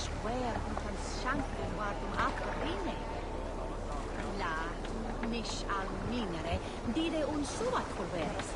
schwer unterm Schanken wartum Aquarine. La, nisch al minere, dire un suat coveres.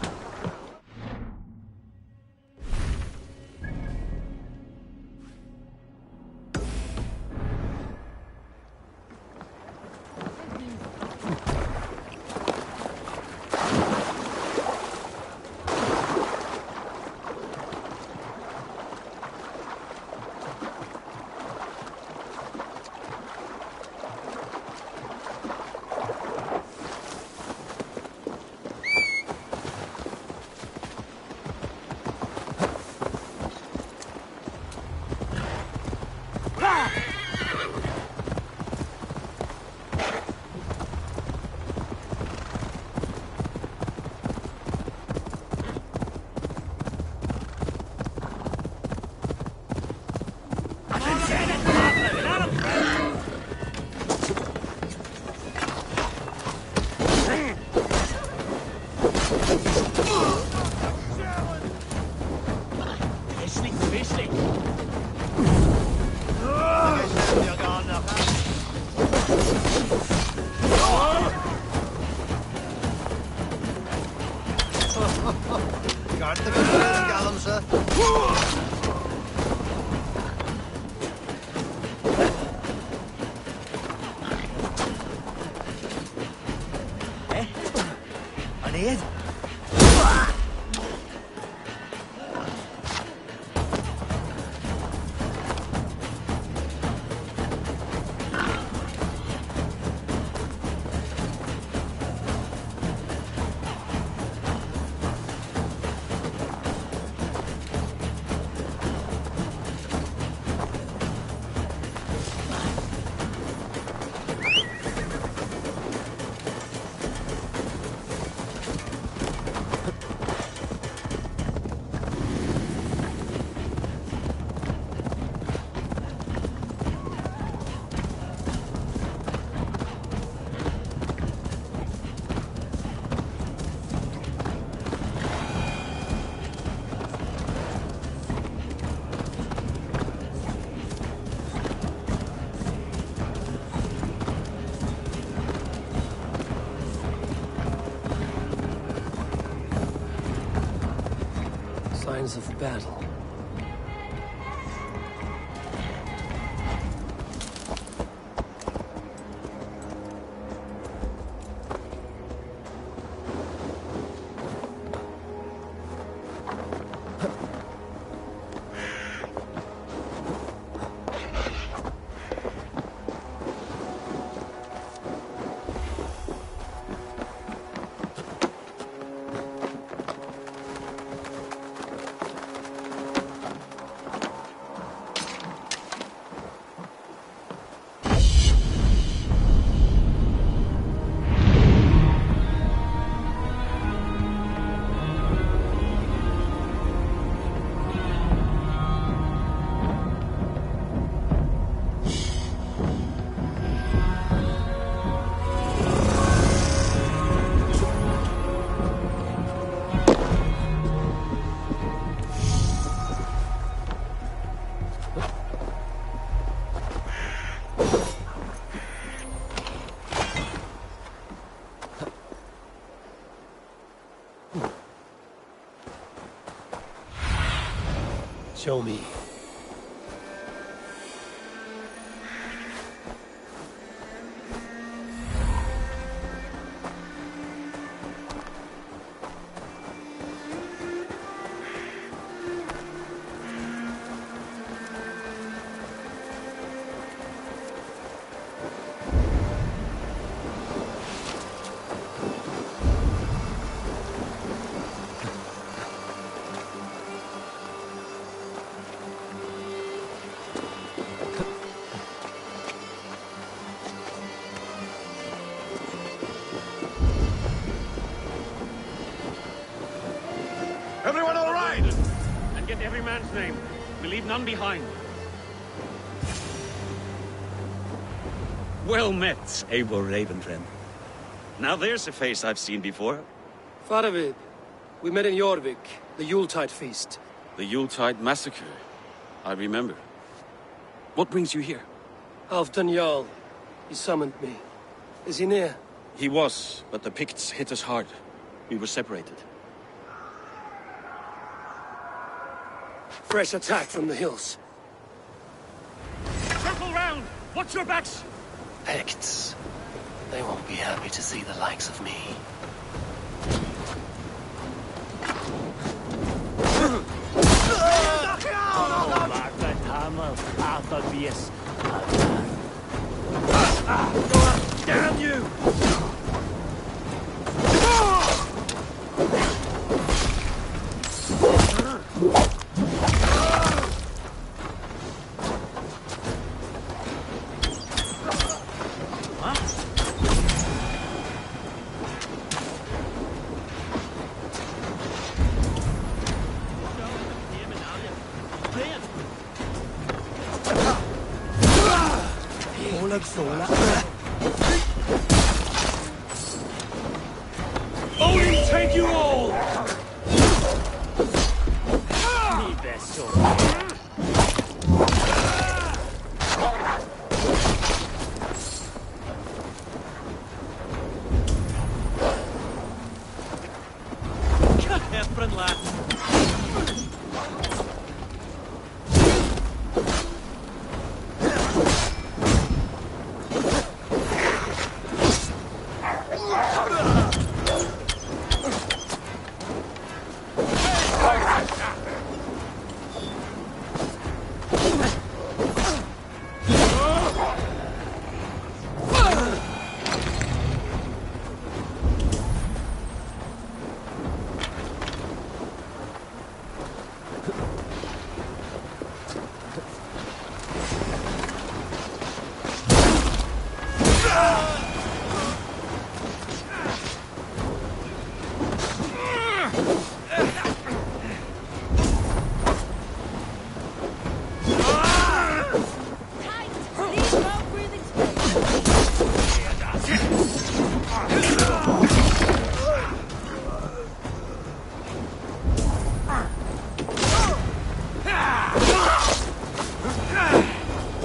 Signs of battle. Show me. Everyone all right? And get every man's name. We leave none behind. Well met, Eivor Ravenfriend. Now there's a face I've seen before. Faravid, we met in Eurvik, the Yuletide feast. The Yuletide massacre. I remember. What brings you here? Halfdan Jarl. He summoned me. Is he near? He was, but the Picts hit us hard. We were separated. Fresh attack from the hills. Circle round! Watch your backs! Picts. They won't be happy to see the likes of me. Damn you! Odin, take you all!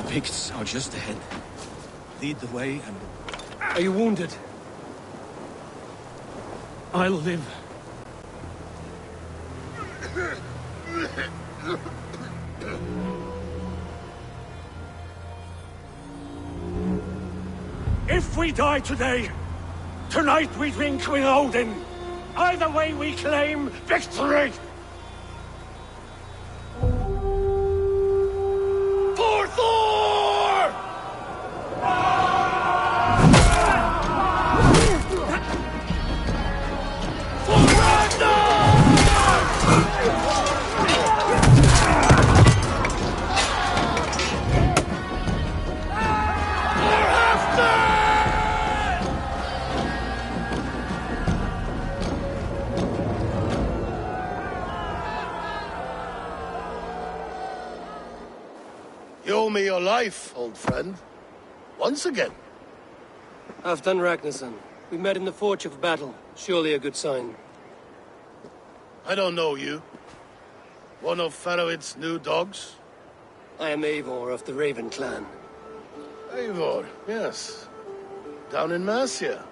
Picts are just ahead. Lead the way and... Are you wounded? I'll live. If we die today, tonight we drink with Odin. Either way we claim victory! For Thor! For Ragnar! For Halfdan! You owe me your life, old friend. Once again. Halfdan Ragnarsson. We met in the Forge of Battle. Surely a good sign. I don't know you. One of Faroid's new dogs? I am Eivor of the Raven clan. Eivor, yes. Down in Mercia.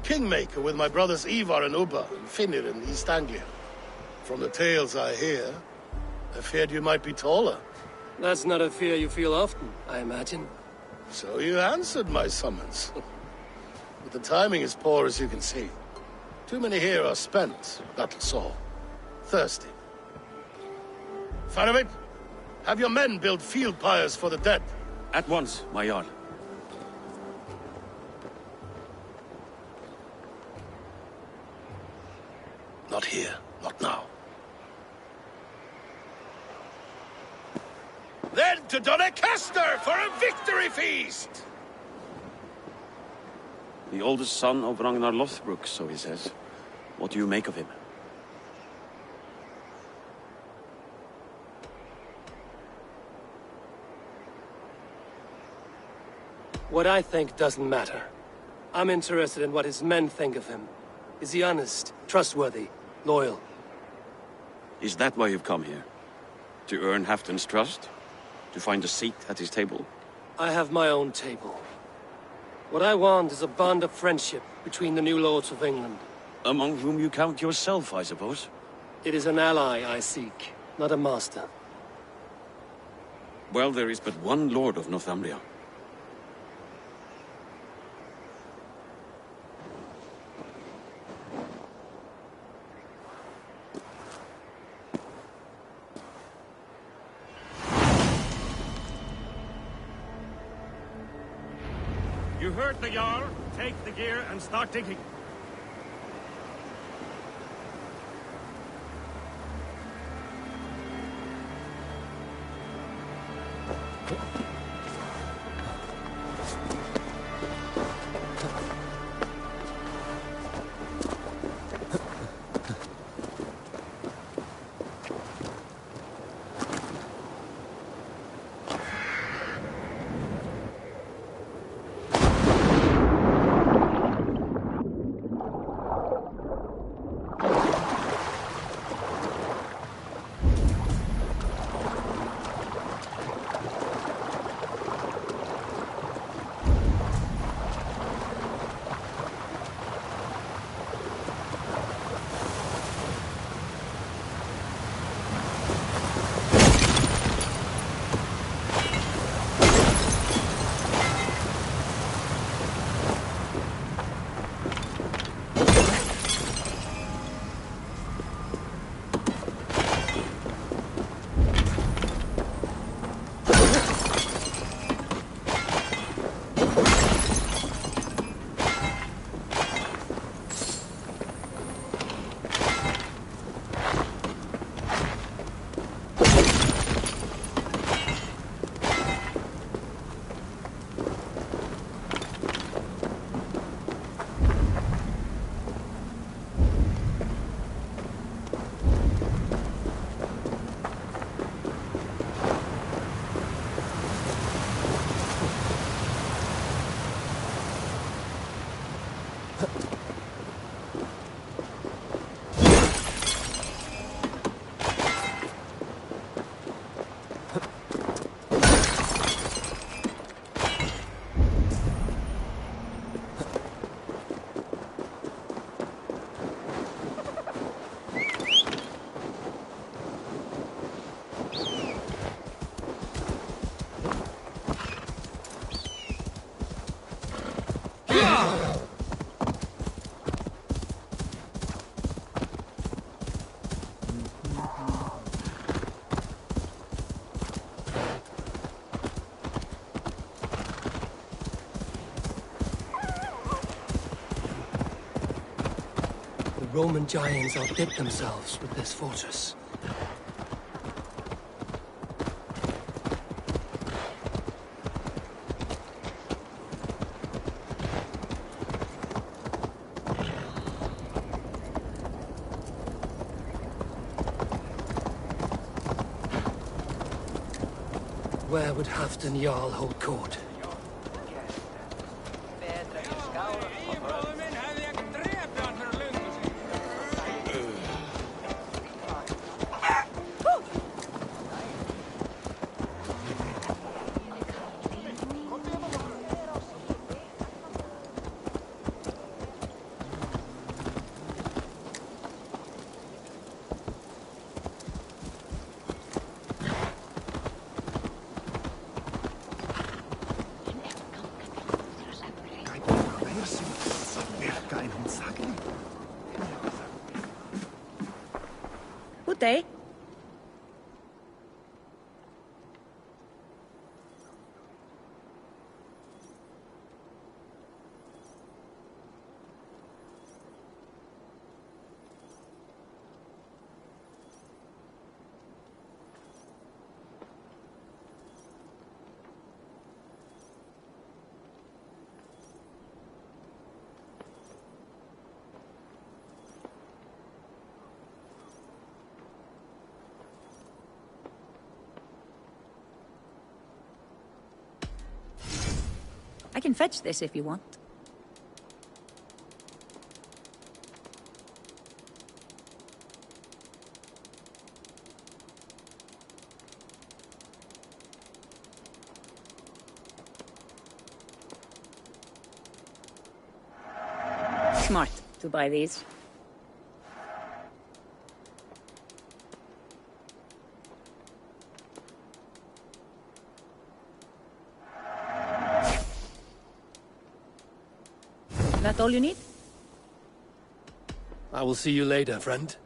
Kingmaker with my brothers Ivar and Ubba and Finnr in East Anglia. From the tales I hear, I feared you might be taller. That's not a fear you feel often, I imagine. So you answered my summons. But the timing is poor, as you can see. Too many here are spent, battle sore, thirsty. Faroid, have your men build field pyres for the dead. At once, my Jarl. Not here, not now. Then to Doncaster for a victory feast! The oldest son of Ragnar Lothbrok, so he says. What do you make of him? What I think doesn't matter. I'm interested in what his men think of him. Is he honest, trustworthy, loyal? Is that why you've come here? To earn Halfdan's trust? To find a seat at his table? I have my own table. What I want is a bond of friendship between the new lords of England. Among whom you count yourself, I suppose? It is an ally I seek, not a master. Well, there is but one lord of Northumbria. You heard the Jarl. Take the gear and start digging. The Roman giants outdid themselves with this fortress. Where would Halfdan Jarl hold court? Good day. I can fetch this if you want. Smart to buy these. That all you need? I will see you later, friend.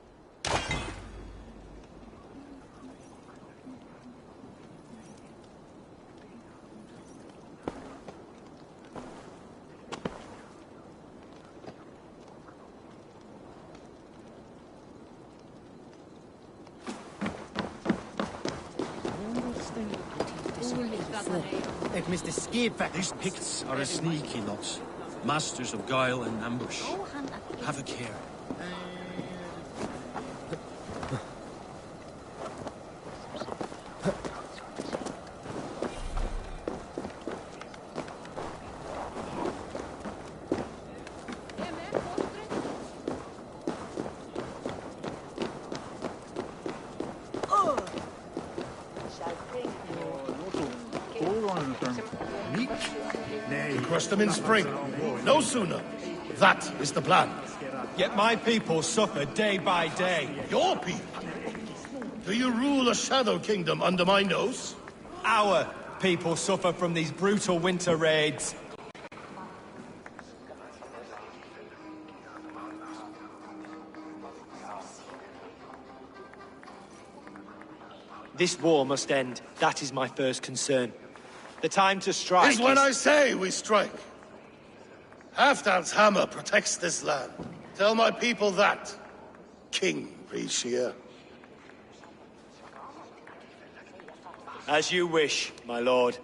These Picts are a sneaky lot. Masters of guile and ambush. Have a care. Crush them in spring. No sooner. That is the plan. Yet my people suffer day by day. Your people? Do you rule a shadow kingdom under my nose? Our people suffer from these brutal winter raids. This war must end. That is my first concern. The time to strike is when I say we strike. Halfdan's hammer protects this land. Tell my people that, King Eurvicscire. As you wish, my lord.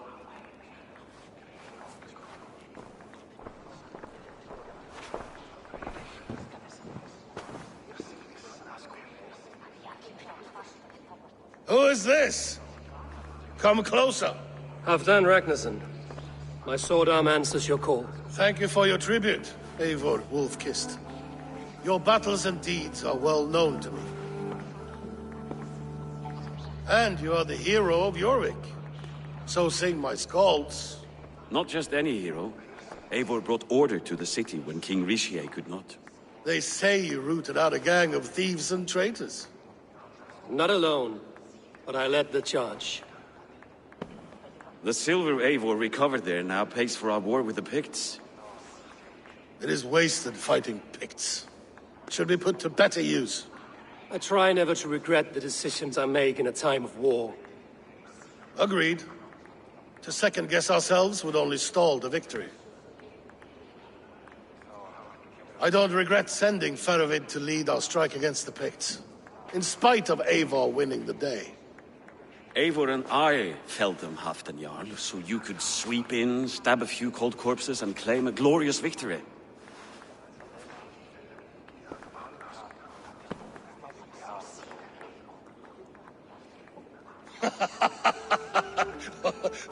Who is this? Come closer. Halfdan Ragnarsson. My sword arm answers your call. Thank you for your tribute, Eivor Wolf-Kissed. Your battles and deeds are well known to me. And you are the hero of Eurvik. So sing my skalds. Not just any hero. Eivor brought order to the city when King Eurvicscire could not. They say you rooted out a gang of thieves and traitors. Not alone, but I led the charge. The silver Eivor recovered there now pays for our war with the Picts. It is wasted fighting Picts. Should be put to better use. I try never to regret the decisions I make in a time of war. Agreed. To second-guess ourselves would only stall the victory. I don't regret sending Faravid to lead our strike against the Picts, in spite of Eivor winning the day. Eivor and I felled them, Halfdan Jarl, so you could sweep in, stab a few cold corpses, and claim a glorious victory.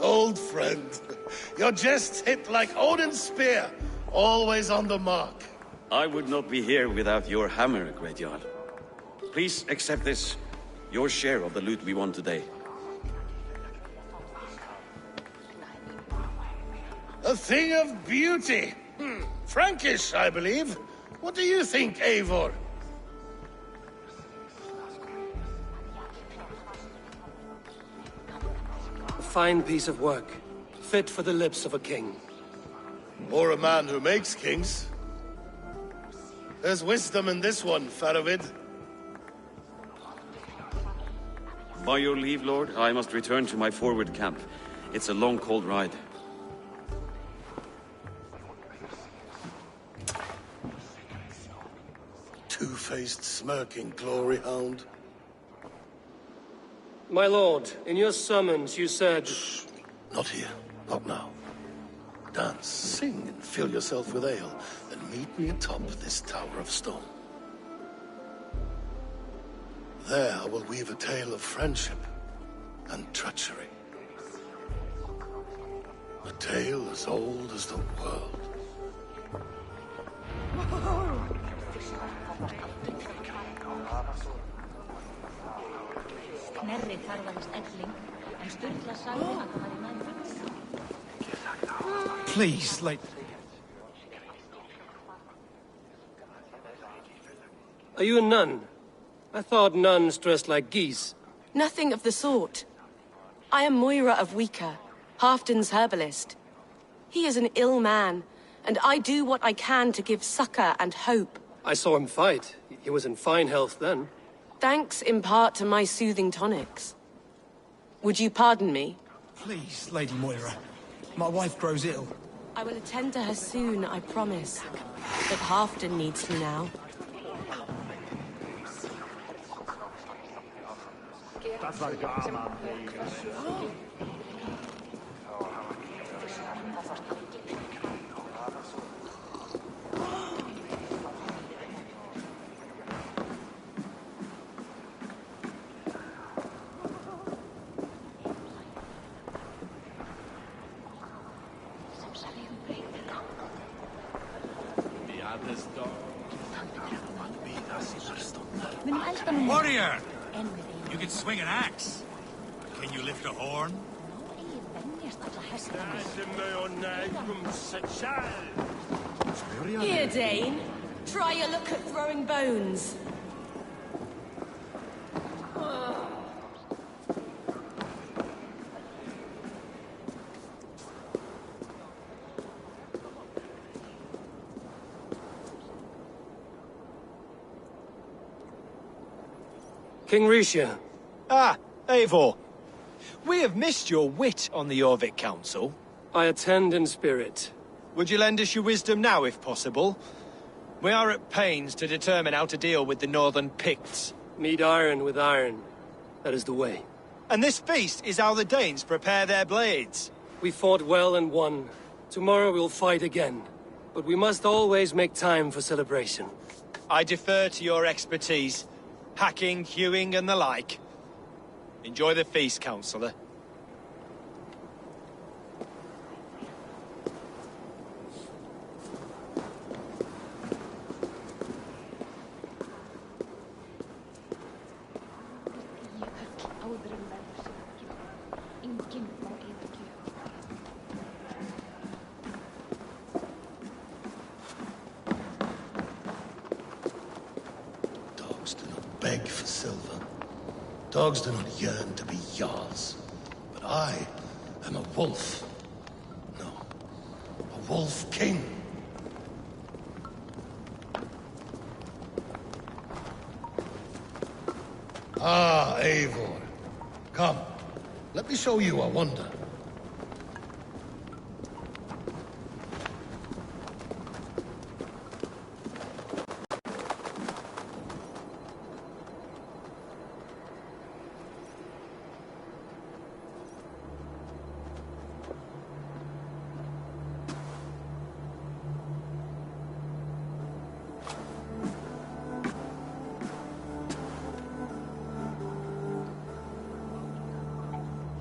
Old friend, your jests hit like Odin's spear, always on the mark. I would not be here without your hammer, Great Jarl. Please accept this, your share of the loot we won today. A thing of beauty. Frankish, I believe. What do you think, Eivor? A fine piece of work, fit for the lips of a king. Or a man who makes kings. There's wisdom in this one, Faravid. By your leave, Lord, I must return to my forward camp. It's a long, cold ride. Two-faced, smirking glory hound. My lord, in your summons you said... Shh. Not here. Not now. Dance, sing, and fill yourself with ale, then meet me atop this tower of stone. There I will weave a tale of friendship and treachery. A tale as old as the world. Snerri þarfaðist elling, en Sturla sagði að það væri meðfram. Please, Are you a nun? I thought nuns dressed like geese. Nothing of the sort. I am Moira of Wika, Halfdan's herbalist. He is an ill man, and I do what I can to give succor and hope. I saw him fight. He was in fine health then. Thanks in part to my soothing tonics. Would you pardon me? Please, Lady Moira. My wife grows ill. I will attend to her soon, I promise. But Halfdan needs me now. Warrior! You can swing an axe. Can you lift a horn? Here, Dane. Try your look at throwing bones. King Risha. Ah, Eivor. We have missed your wit on the Eurvic Council. I attend in spirit. Would you lend us your wisdom now, if possible? We are at pains to determine how to deal with the Northern Picts. Meet iron with iron. That is the way. And this feast is how the Danes prepare their blades. We fought well and won. Tomorrow we'll fight again. But we must always make time for celebration. I defer to your expertise. Hacking, hewing, and the like. Enjoy the feast, Councillor. Beg for silver. Dogs do not yearn to be jarls. But I am a wolf. No, a wolf king. Ah, Eivor. Come, let me show you a wonder.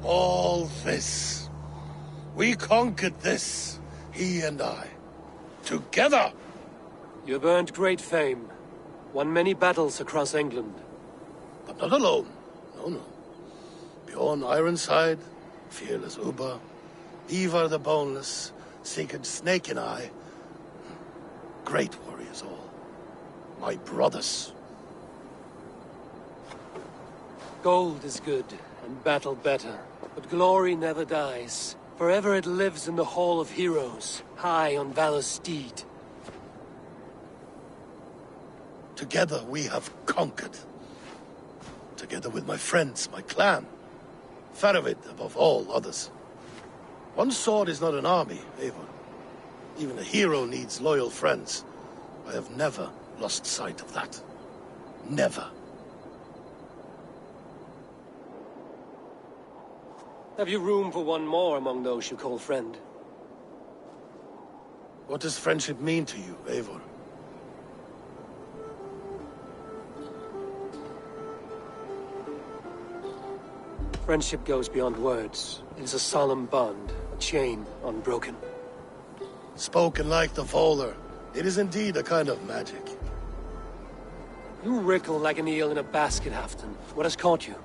All this. We conquered this, he and I. Together! You have earned great fame. Won many battles across England. But not alone. No, no. Bjorn Ironside, fearless Ubba, Ivar the Boneless, Sigurd Snake and I. Great warriors all. My brothers. Gold is good, and battle better. But glory never dies. Forever it lives in the Hall of Heroes, high on Valor's steed. Together we have conquered. Together with my friends, my clan. Faravid above all others. One sword is not an army, Eivor. Even a hero needs loyal friends. I have never lost sight of that. Never. Have you room for one more among those you call friend? What does friendship mean to you, Eivor? Friendship goes beyond words. It is a solemn bond, a chain unbroken. Spoken like the Volar, it is indeed a kind of magic. You wriggle like an eel in a basket, Halfdan. What has caught you?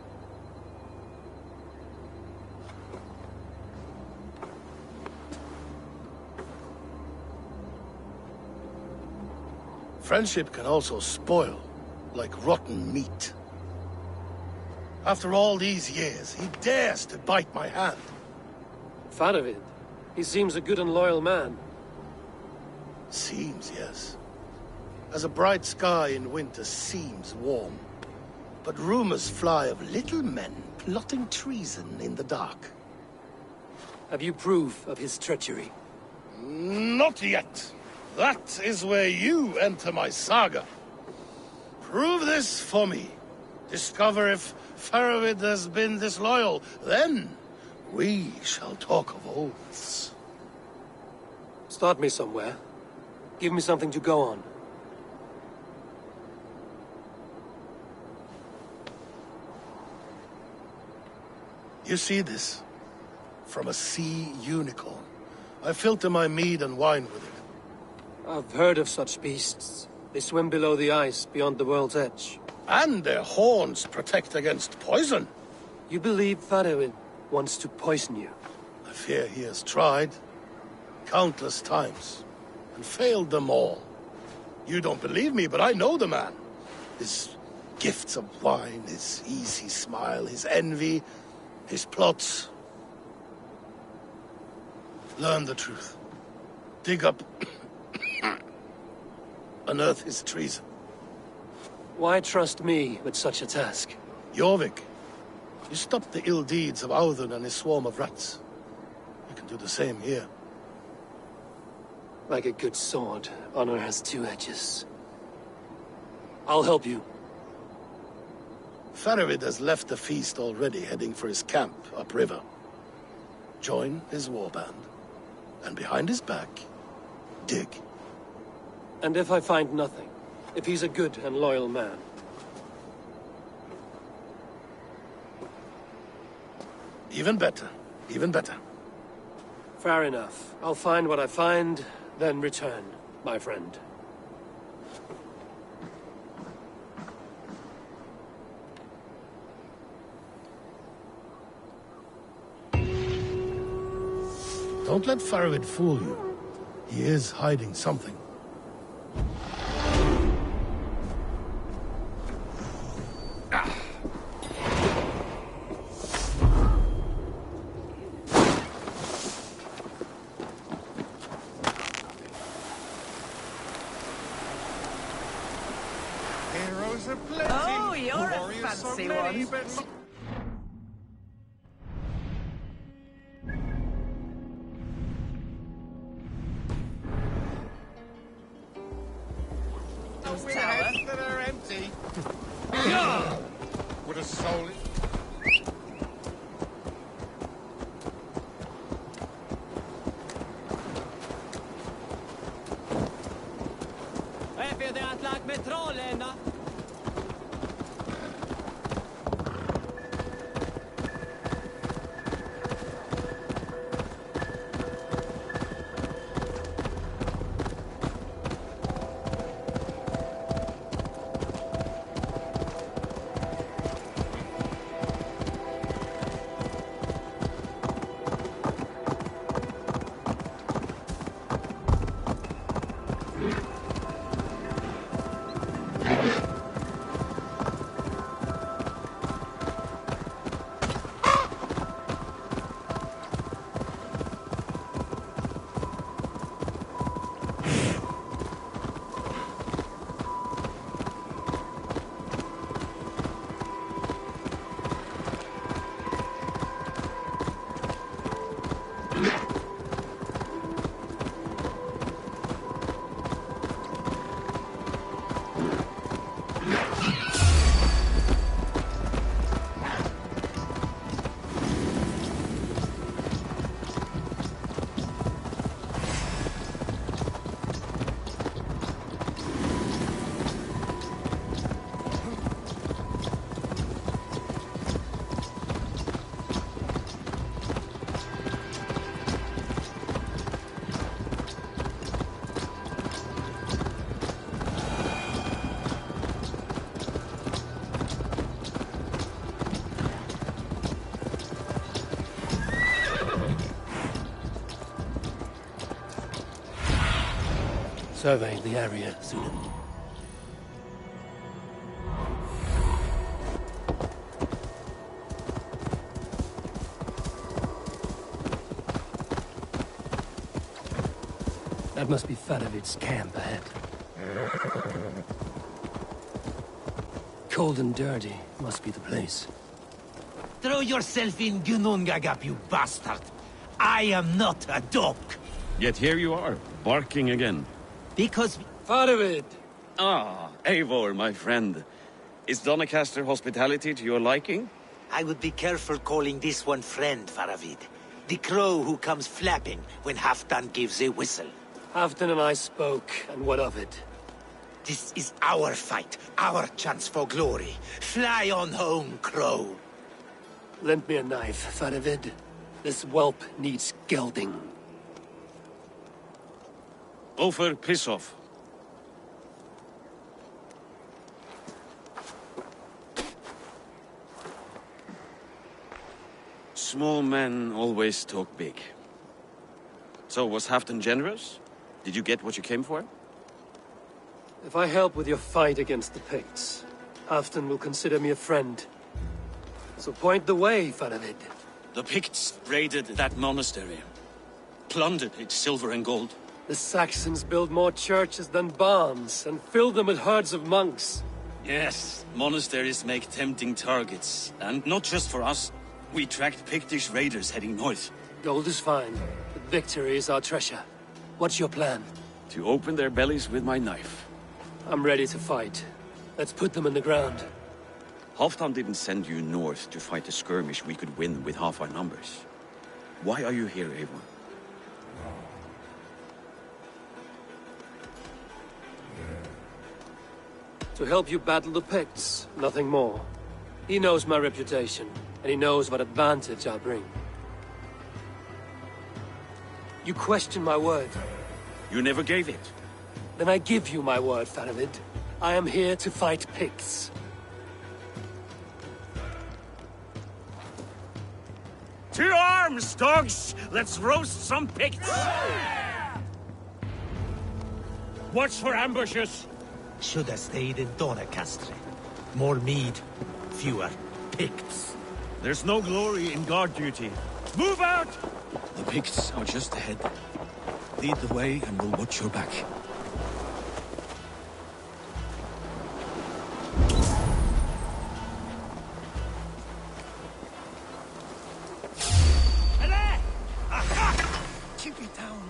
Friendship can also spoil. like rotten meat. After all these years, he dares to bite my hand. Faravid. He seems a good and loyal man. Seems, yes. As a bright sky in winter seems warm. But rumors fly of little men plotting treason in the dark. Have you proof of his treachery? Not yet. That is where you enter my saga. Prove this for me. Discover if Faravid has been disloyal. Then we shall talk of oaths. Start me somewhere. Give me something to go on. You see this? From a sea unicorn. I filter my mead and wine with it. I've heard of such beasts. They swim below the ice, beyond the world's edge. And their horns protect against poison. You believe Faravid wants to poison you? I fear he has tried. Countless times. And failed them all. You don't believe me, but I know the man. His gifts of wine, his easy smile, his envy, his plots. Learn the truth. Dig up... unearth his treason. Why trust me with such a task? Eurvik, you stopped the ill deeds of Audun and his swarm of rats. You can do the same here. Like a good sword, honor has two edges. I'll help you. Faravid has left the feast already, heading for his camp upriver. Join his warband, and behind his back, dig. And if I find nothing? If he's a good and loyal man? Even better. Even better. Fair enough. I'll find what I find, then return, my friend. Don't let Faravid fool you. He is hiding something. Heroes are plenty. Oh, you're a Warriors so fancy many, one. but Tower. heads that are empty. Would a soul... Survey the area, Sunan. That must be Faravid's camp ahead. Cold and dirty must be the place. Throw yourself in Gunungagap, you bastard! I am not a dog! Yet here you are, barking again. Because... Faravid! Ah, Eivor, my friend. Is Doncaster hospitality to your liking? I would be careful calling this one friend, Faravid. The crow who comes flapping when Halfdan gives a whistle. Halfdan and I spoke, and what of it? This is our fight, our chance for glory. Fly on home, crow. Lend me a knife, Faravid. This whelp needs gelding. Over, piss off. Small men always talk big. So, was Halfdan generous? Did you get what you came for? If I help with your fight against the Picts, Halfdan will consider me a friend. So point the way, Faravid. The Picts raided that monastery. Plundered its silver and gold. The Saxons build more churches than barns, and fill them with herds of monks. Yes, monasteries make tempting targets. And not just for us. We tracked Pictish raiders heading north. Gold is fine, but victory is our treasure. What's your plan? To open their bellies with my knife. I'm ready to fight. Let's put them in the ground. Halfdan didn't send you north to fight a skirmish we could win with half our numbers. Why are you here, Eivor? To help you battle the Picts, nothing more. He knows my reputation, and he knows what advantage I bring. You question my word. You never gave it. Then I give you my word, Faravid. I am here to fight Picts. To arms, dogs! Let's roast some Picts! Watch for ambushes! Should have stayed in Doncaster. More mead, fewer Picts. There's no glory in guard duty. Move out! The Picts are just ahead. Lead the way and we'll watch your back. Keep it down.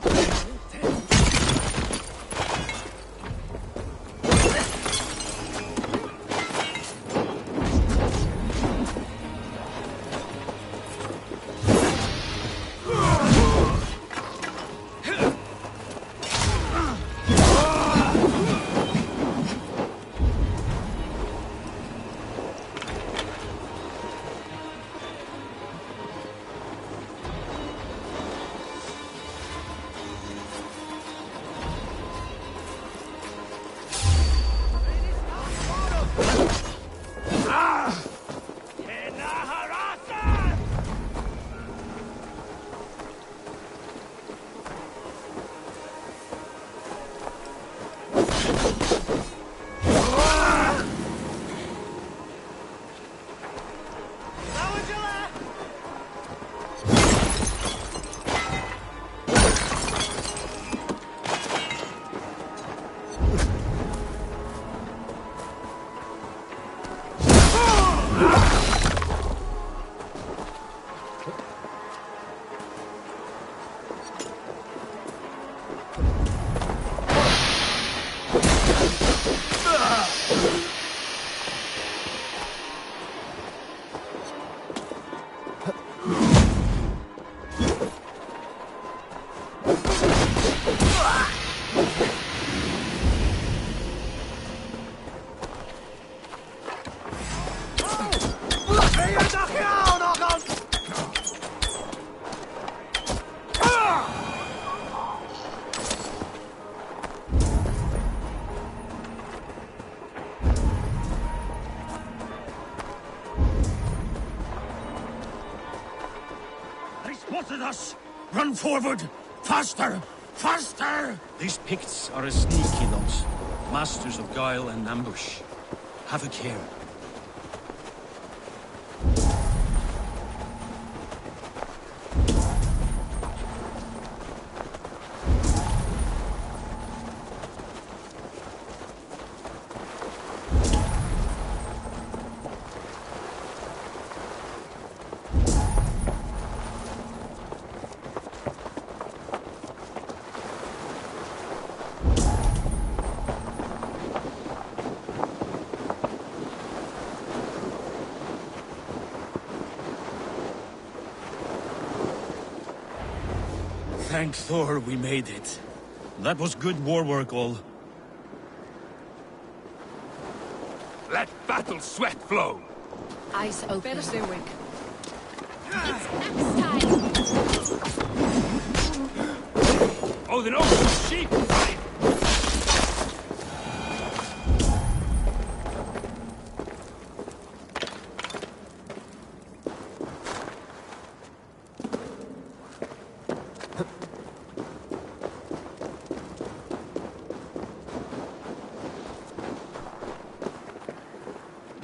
Us! Run forward! Faster! Faster! These Picts are a sneaky lot. Masters of guile and ambush. Have a care. Thank Thor we made it. That was good war work, all. Let battle sweat flow! Eyes open. Better stay awake. It's axe time! Oh, then oh, sheep!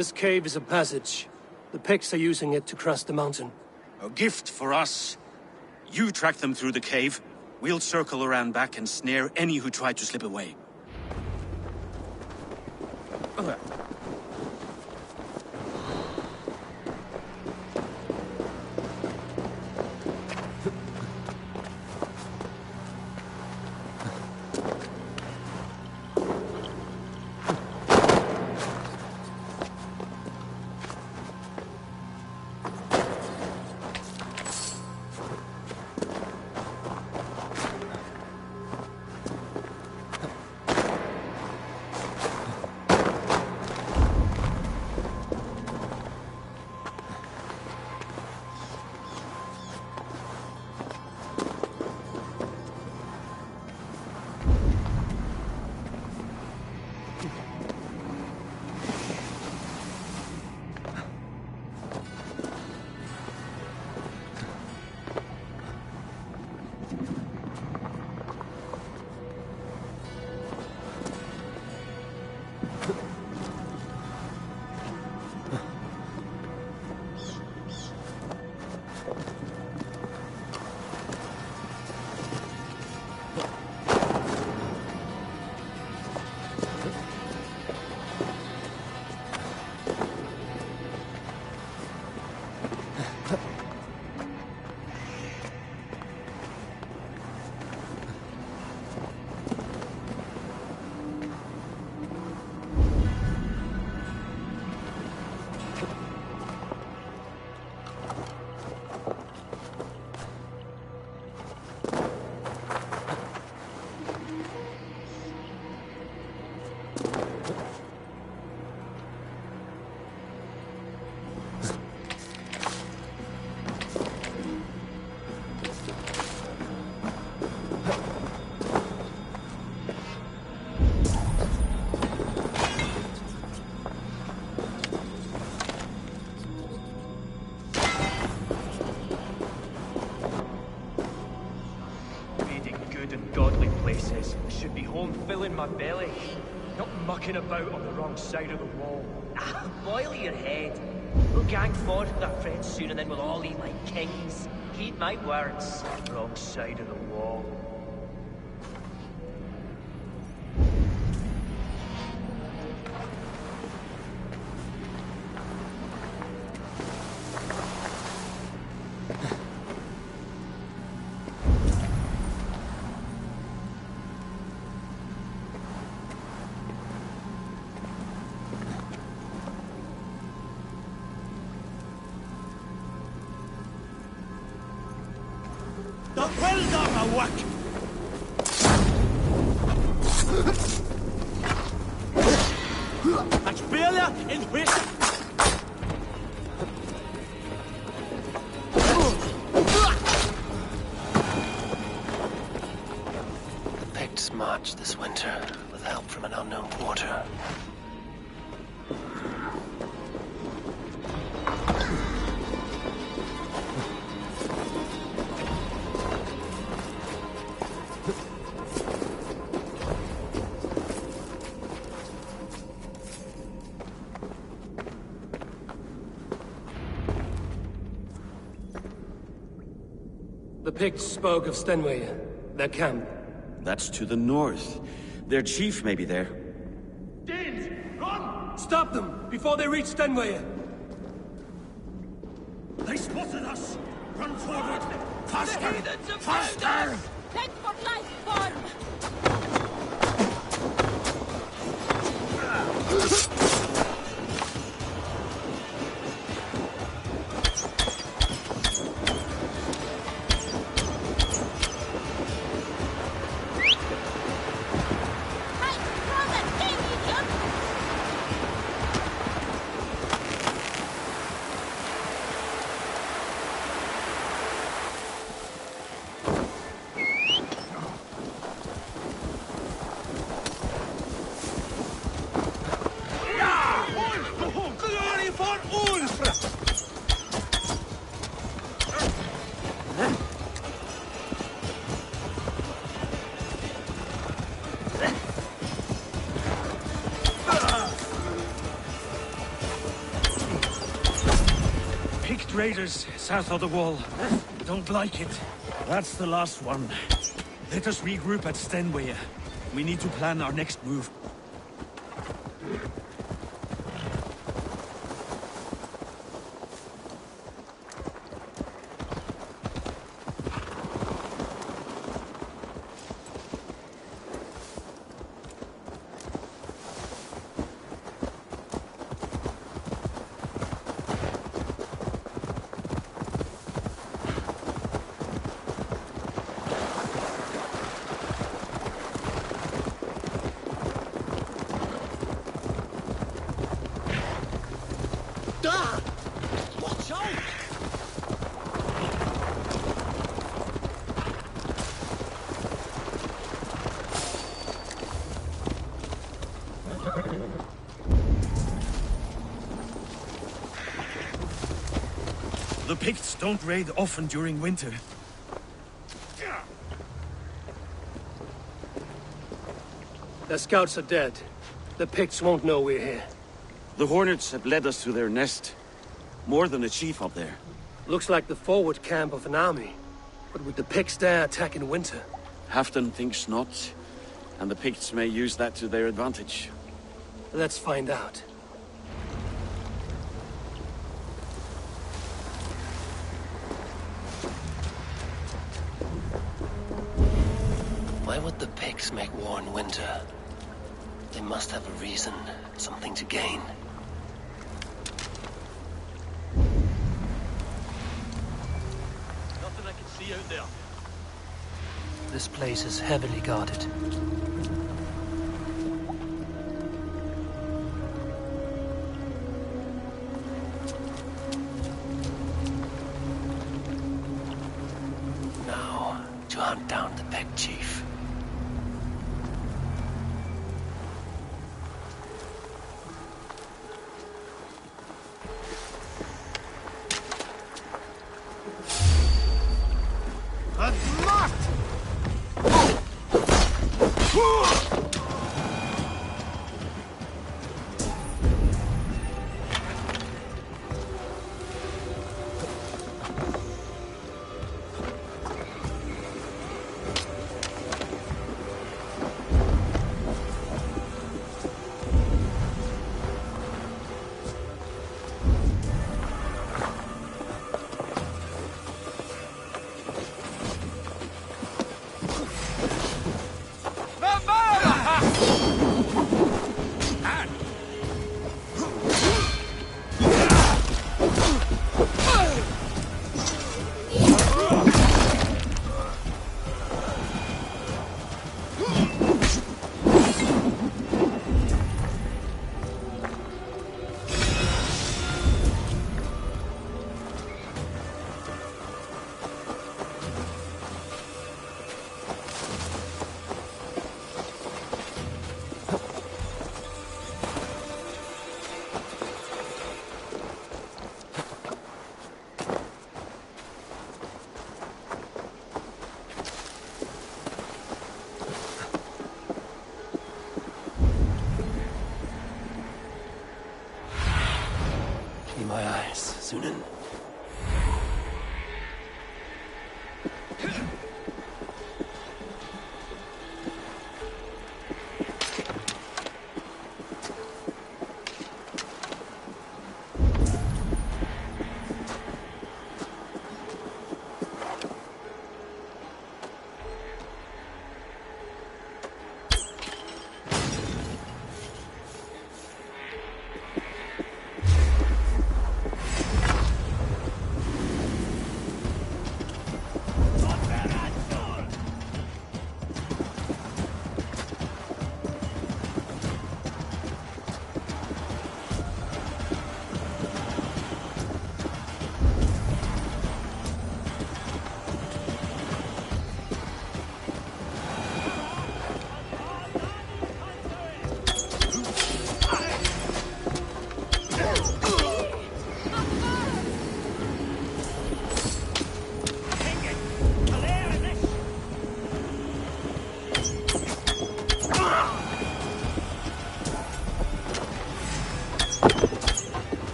This cave is a passage. The Picts are using it to cross the mountain. A gift for us. You track them through the cave. We'll circle around back and snare any who try to slip away. Should be home filling my belly, not mucking about on the wrong side of the wall. Boil your head. We'll gang forth with our friends soon and then we'll all eat like kings. Heed my words. Wrong side of the wall. March this winter with help from an unknown quarter. The Picts spoke of Stenway, their camp. That's to the north. Their chief may be there. Danes, run! Stop them before they reach Stenway. They spotted us! Run forward! Faster! Faster! Head for life, Thorn! Picked raiders south of the wall. Don't like it. That's the last one. Let us regroup at Stenway. We need to plan our next move. Watch out! The Picts don't raid often during winter. Their scouts are dead. The Picts won't know we're here. The Hornets have led us to their nest. More than a chief up there. Looks like the forward camp of an army. But would the Picts dare attack in winter? Halfdan thinks not, and the Picts may use that to their advantage. Let's find out. Why would the Picts make war in winter? They must have a reason, something to gain. Nothing I can see out there. This place is heavily guarded. Now, to hunt down the Pict Chief.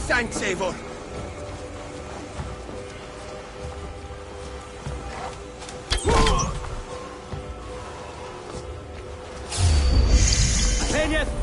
Thanks, Eivor. Kenneth!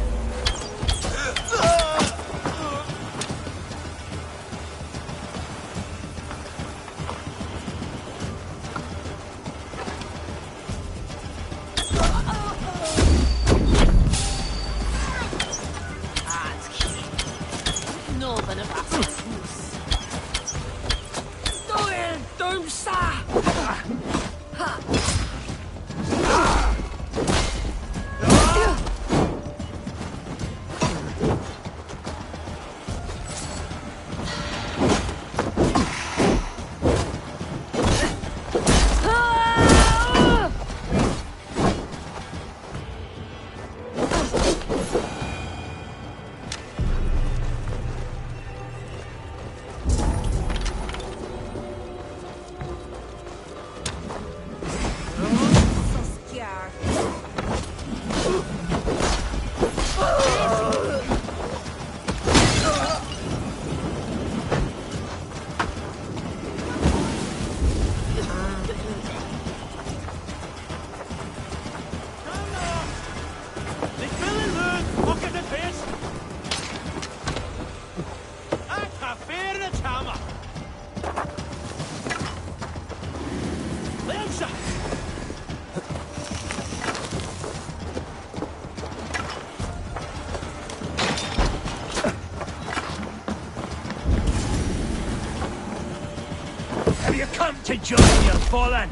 Have you come to join your fallen?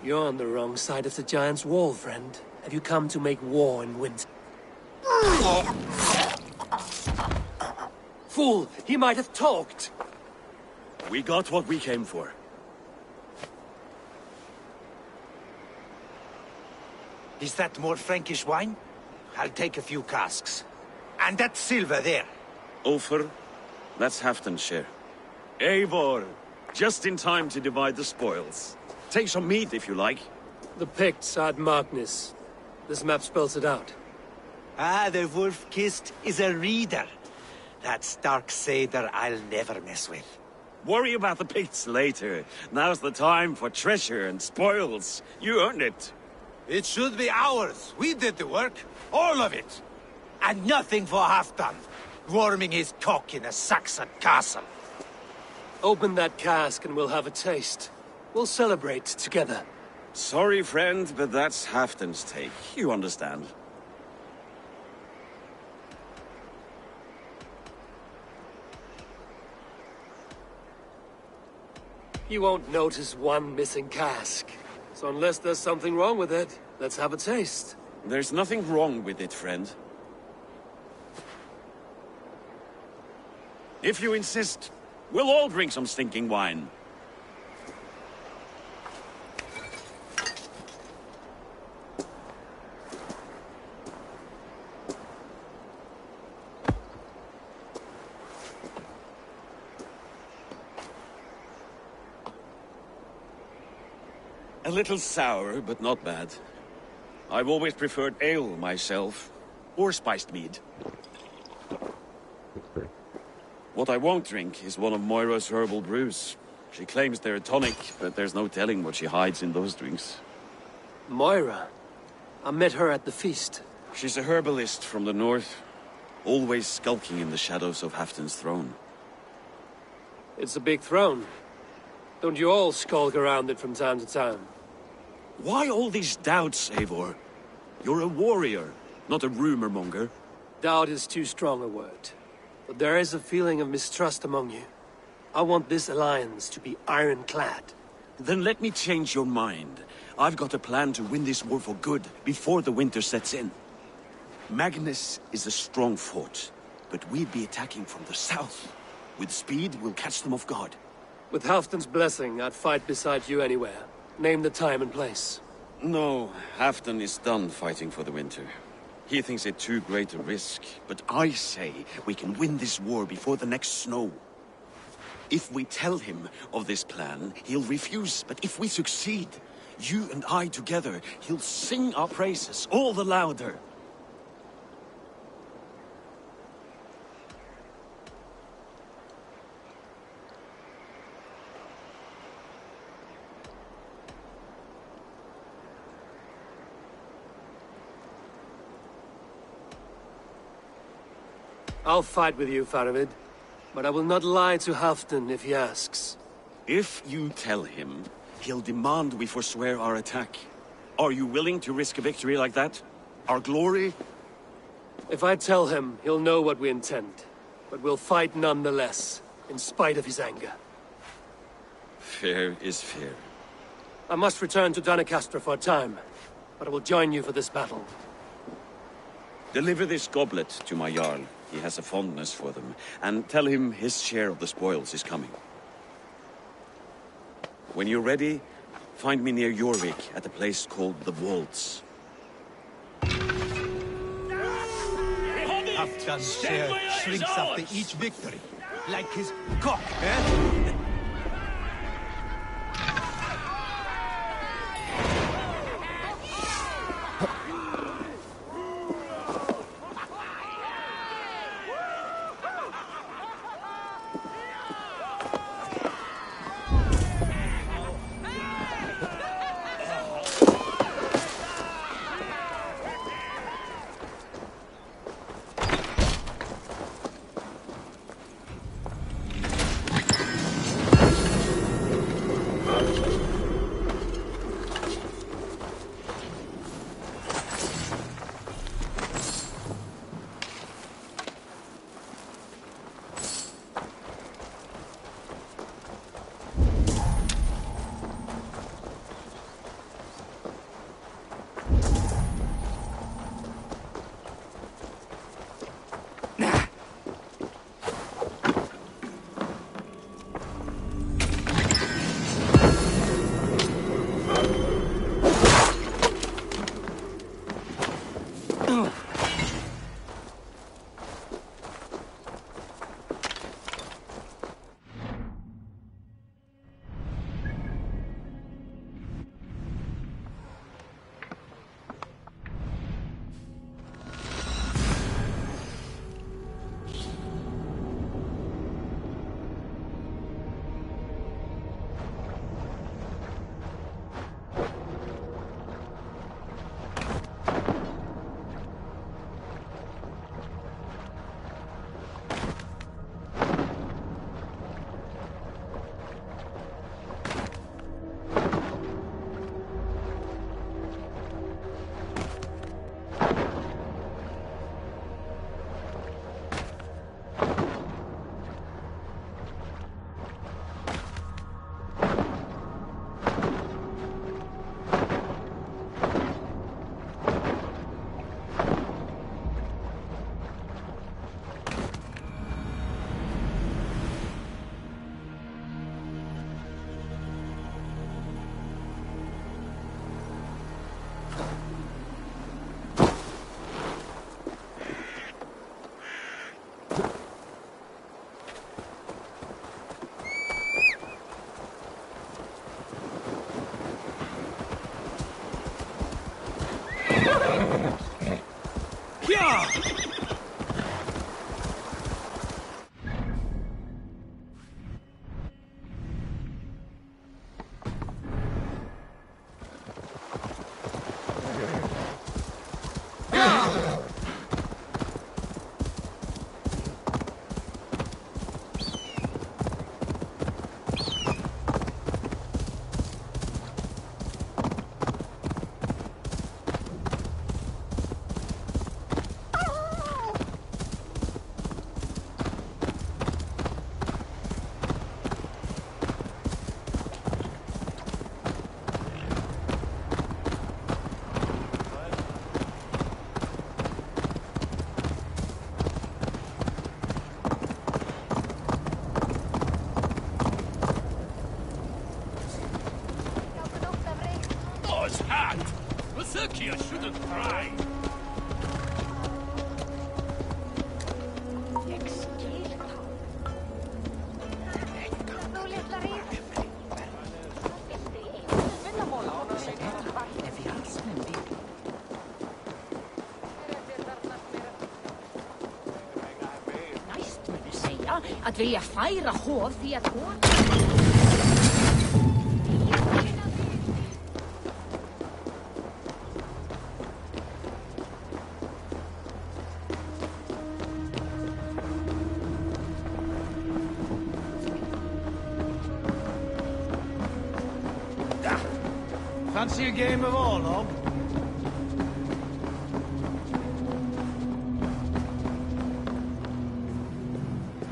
You're on the wrong side of the giant's wall, friend. Have you come to make war in winter? Fool! He might have talked! We got what we came for. Is that more Frankish wine? I'll take a few casks. And that silver there. Ulfr, that's Halfdan's share. Eivor, just in time to divide the spoils. Take some meat if you like. The Picts are at Magnus. This map spells it out. Ah, the wolf-kissed is a reader. That stark satyr I'll never mess with. Worry about the Picts later. Now's the time for treasure and spoils. You earned it. It should be ours. We did the work. All of it. And nothing for Halfdan, warming his cock in a Saxon castle. Open that cask and we'll have a taste. We'll celebrate together. Sorry, friend, but that's Halfdan's take. You understand. You won't notice one missing cask. So unless there's something wrong with it, let's have a taste. There's nothing wrong with it, friend. If you insist, we'll all drink some stinking wine. A little sour, but not bad. I've always preferred ale myself, or spiced mead. What I won't drink is one of Moira's herbal brews. She claims they're a tonic, but there's no telling what she hides in those drinks. Moira? I met her at the feast. She's a herbalist from the north, always skulking in the shadows of Halfdan's throne. It's a big throne. Don't you all skulk around it from time to time? Why all these doubts, Eivor? You're a warrior, not a rumor monger. Doubt is too strong a word. But there is a feeling of mistrust among you. I want this alliance to be ironclad. Then let me change your mind. I've got a plan to win this war for good, before the winter sets in. Magnus is a strong fort, but we'd be attacking from the south. With speed, we'll catch them off guard. With Halfdan's blessing, I'd fight beside you anywhere. Name the time and place. No, Halfdan is done fighting for the winter. He thinks it too great a risk, but I say we can win this war before the next snow. If we tell him of this plan, he'll refuse, but if we succeed, you and I together, he'll sing our praises all the louder. I'll fight with you, Faravid. But I will not lie to Halfdan if he asks. If you tell him, he'll demand we forswear our attack. Are you willing to risk a victory like that? Our glory? If I tell him, he'll know what we intend. But we'll fight nonetheless, in spite of his anger. Fair is fair. I must return to Doncaster for a time, but I will join you for this battle. Deliver this goblet to my Jarl. He has a fondness for them. And tell him his share of the spoils is coming. When you're ready, find me near Eurvik at a place called the Waltz. Halfdan's share shrinks after each victory. Like his cock, eh? lucky you shouldn't try. Att vilja fira hov för att hov. Fancy a game of Orlog?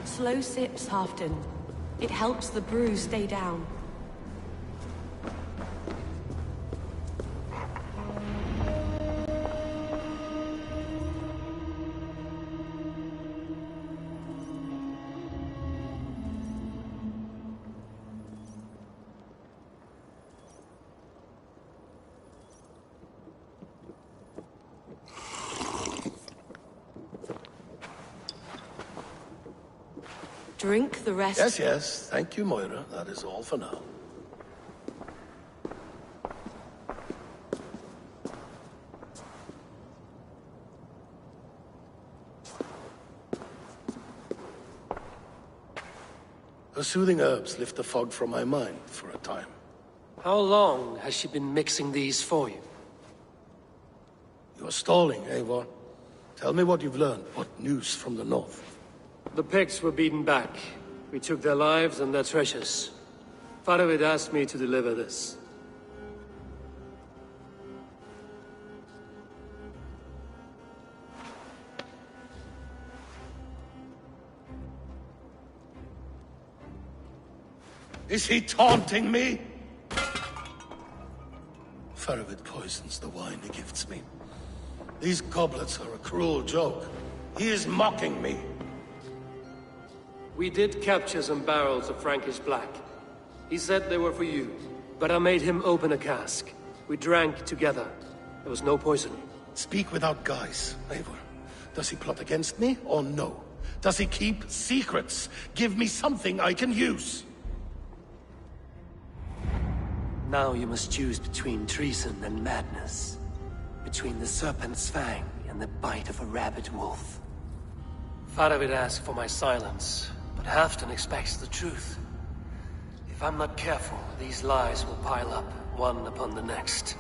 Slow sips, Halfdan. It helps the brew stay down. Drink the rest. Yes, yes. Thank you, Moira. That is all for now. Her soothing herbs lift the fog from my mind for a time. How long has she been mixing these for you? You're stalling, Eivor. Tell me what you've learned. What news from the north? The Picts were beaten back. We took their lives and their treasures. Faravid asked me to deliver this. Is he taunting me? Faravid poisons the wine he gifts me. These goblets are a cruel joke. He is mocking me. We did capture some barrels of Frankish Black. He said they were for you, but I made him open a cask. We drank together. There was no poison. Speak without guise, Eivor. Does he plot against me, or no? Does he keep secrets? Give me something I can use. Now you must choose between treason and madness. Between the serpent's fang and the bite of a rabid wolf. Faravid asked for my silence, but Halfdan expects the truth. If I'm not careful, these lies will pile up, one upon the next.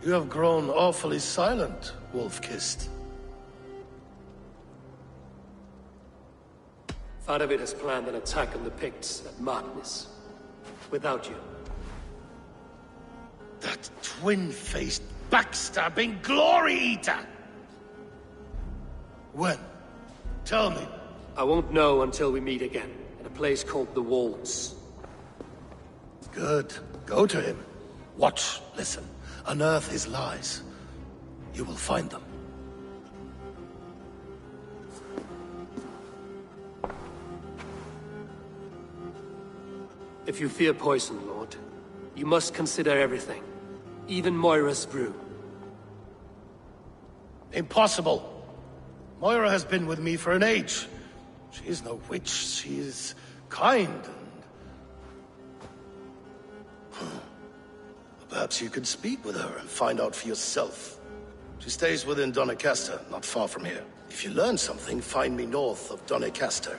You have grown awfully silent, Wolf-Kissed. Faravid has planned an attack on the Picts at Magnus. Without you. That twin-faced, backstabbing glory-eater! When? Tell me. I won't know until we meet again, at a place called the Walls. Good. Go to him. Watch, listen. Unearth his lies. You will find them. If you fear poison, Lord, you must consider everything. Even Moira's brew. Impossible. Moira has been with me for an age. She is no witch. She is kind and... Perhaps you could speak with her and find out for yourself. She stays within Doncaster, not far from here. If you learn something, find me north of Doncaster.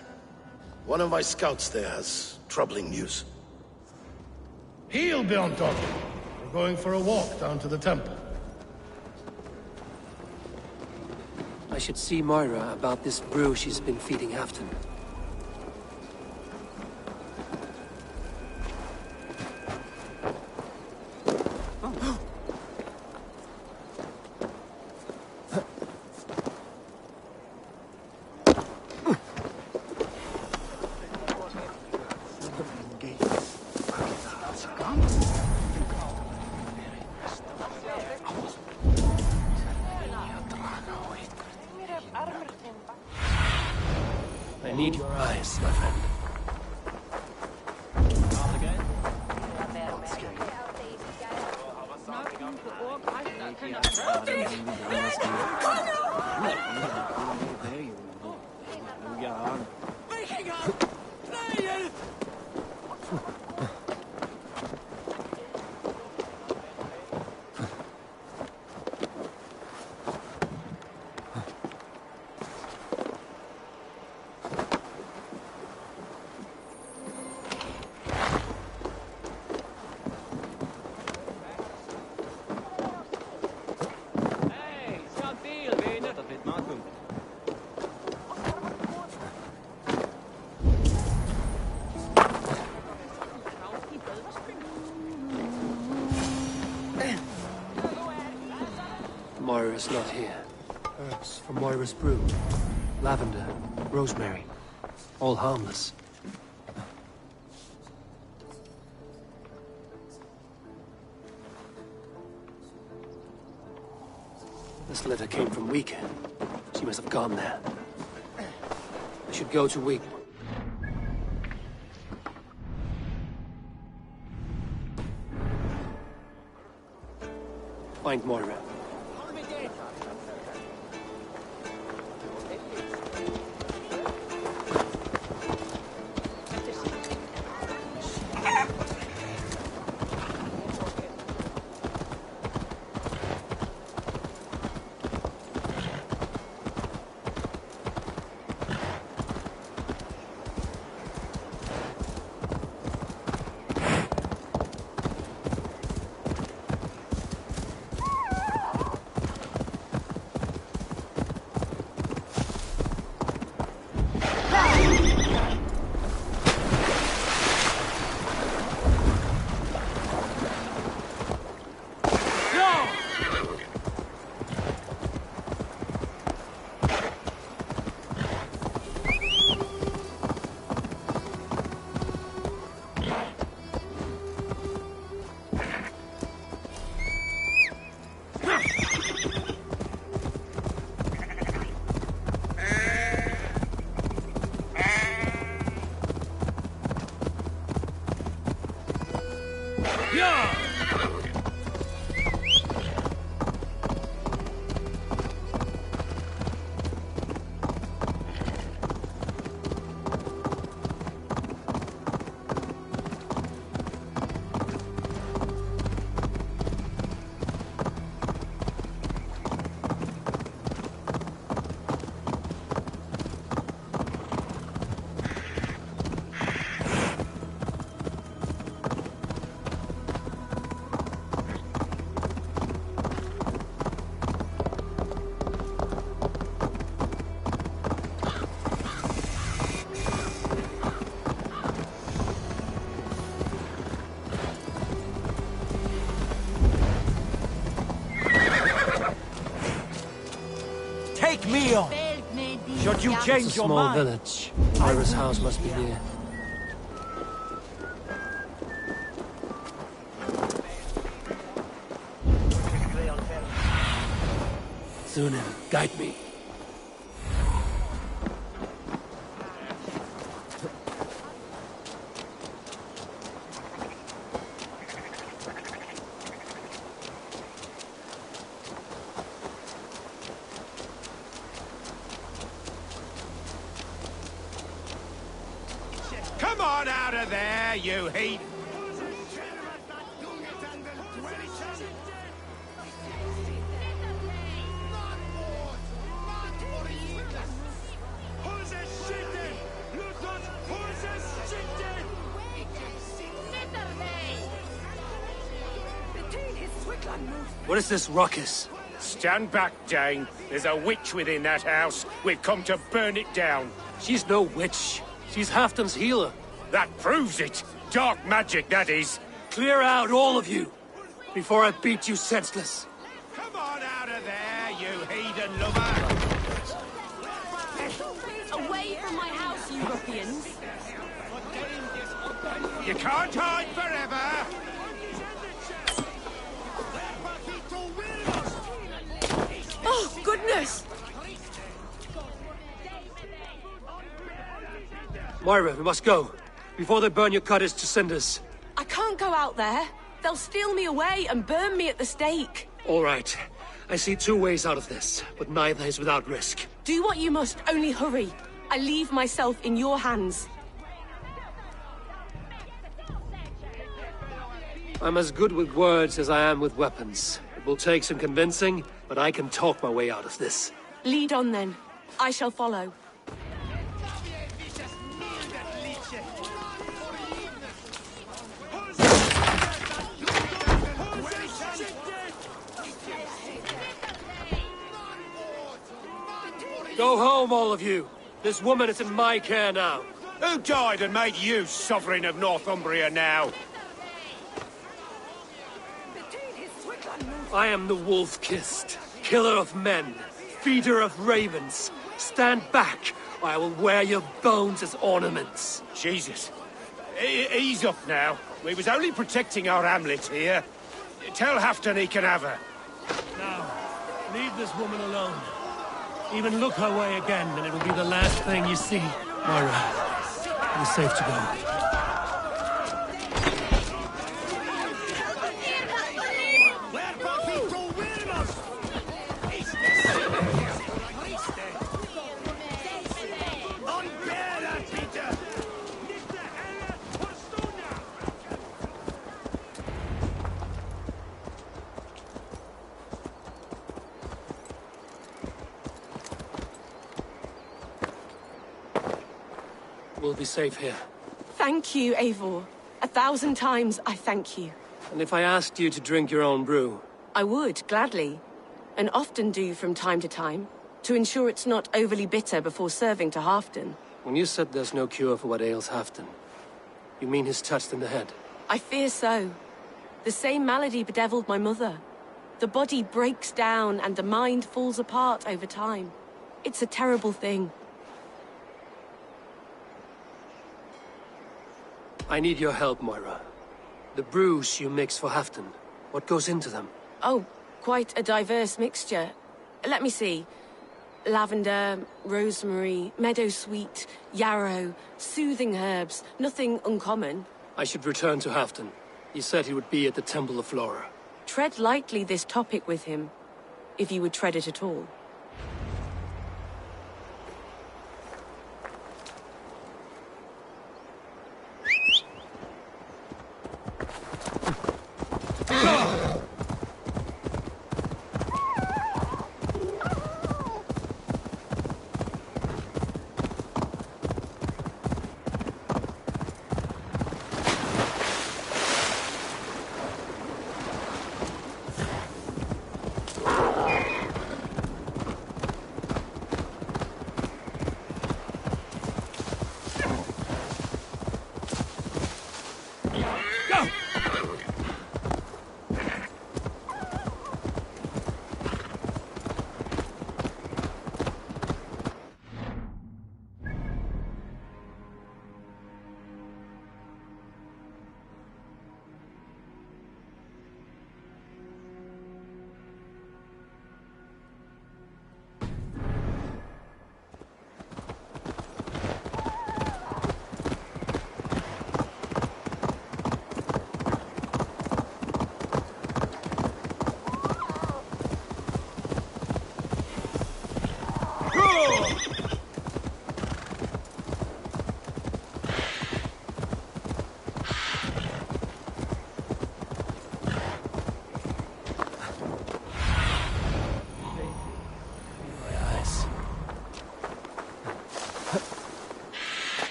One of my scouts there has troubling news. He'll be on top. We're going for a walk down to the temple. I should see Moira about this brew she's been feeding Halfdan. I need your eyes, my friend. Moira's not here. Herbs from Moira's brew. Lavender, rosemary. All harmless. This letter came from Weaker. She must have gone there. We should go to Weak. Find Moira. Take me on! Should you change your mind? It's a small village. Moira's house must be near. Zunin, guide me. Come on out of there, you heat! What is this ruckus? Stand back, Dane. There's a witch within that house. We've come to burn it down. She's no witch. She's Halfdan's healer. That proves it. Dark magic, that is. Clear out, all of you, before I beat you senseless. Come on out of there, you heathen lover! Away from my house, you ruffians! You can't hide forever! Oh, goodness! Moira, we must go, before they burn your cottage to cinders. I can't go out there. They'll steal me away and burn me at the stake. All right. I see two ways out of this, but neither is without risk. Do what you must, only hurry. I leave myself in your hands. I'm as good with words as I am with weapons. It will take some convincing, but I can talk my way out of this. Lead on then. I shall follow. Go home, all of you. This woman is in my care now. Who died and made you sovereign of Northumbria now? I am the wolf-kissed, killer of men, feeder of ravens. Stand back, or I will wear your bones as ornaments. Jesus. Ease up now. We was only protecting our hamlet here. Tell Halfdan he can have her. Now, leave this woman alone. Even look her way again, and it'll be the last thing you see. Moira, you're safe to go. We'll be safe here. Thank you, Eivor. 1,000 times I thank you. And if I asked you to drink your own brew? I would, gladly. And often do from time to time, to ensure it's not overly bitter before serving to Halfdan. When you said there's no cure for what ails Halfdan, you mean he's touched in the head? I fear so. The same malady bedeviled my mother. The body breaks down and the mind falls apart over time. It's a terrible thing. I need your help, Moira. The brews you mix for Halfdan, what goes into them? Oh, quite a diverse mixture. Let me see. Lavender, rosemary, meadowsweet, yarrow, soothing herbs, nothing uncommon. I should return to Halfdan. He said he would be at the Temple of Flora. Tread lightly this topic with him, if you would tread it at all.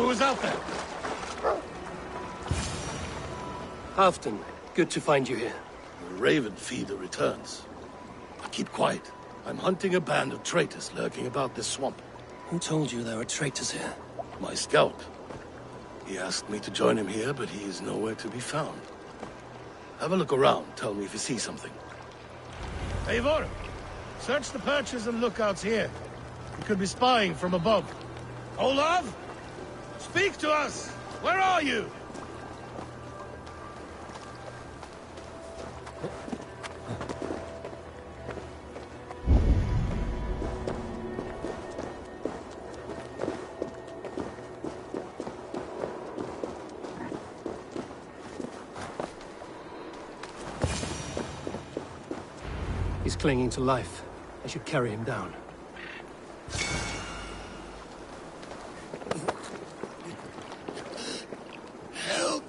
Who is out there? Halfton, good to find you here. The Raven feeder returns. Keep quiet. I'm hunting a band of traitors lurking about this swamp. Who told you there were traitors here? My scout. He asked me to join him here, but he is nowhere to be found. Have a look around. Tell me if you see something. Eivor! Search the perches and lookouts here. He could be spying from above. Olav! Speak to us! Where are you? He's clinging to life. I should carry him down. Help!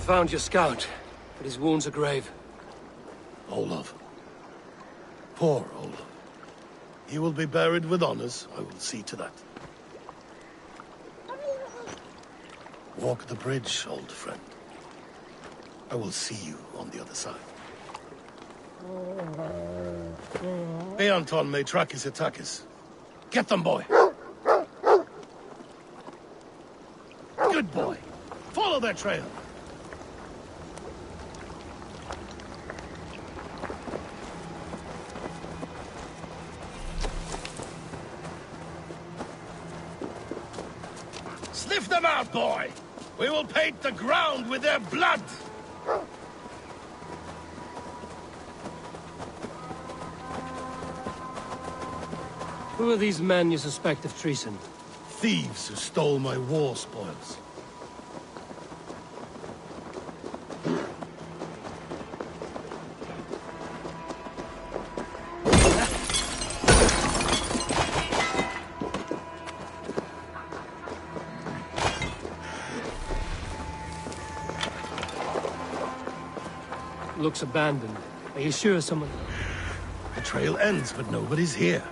Found your scout, but his wounds are grave. Olaf. Poor Olaf. He will be buried with honors. I will see to that. Walk the bridge, old friend. I will see you on the other side. Beanton may track his attackers. Get them, boy! Good boy. Follow their trail. Sniff them out, boy! We will paint the ground with their blood! Who are these men you suspect of treason? Thieves who stole my war spoils. Looks abandoned. Are you sure someone... The trail ends, but nobody's here.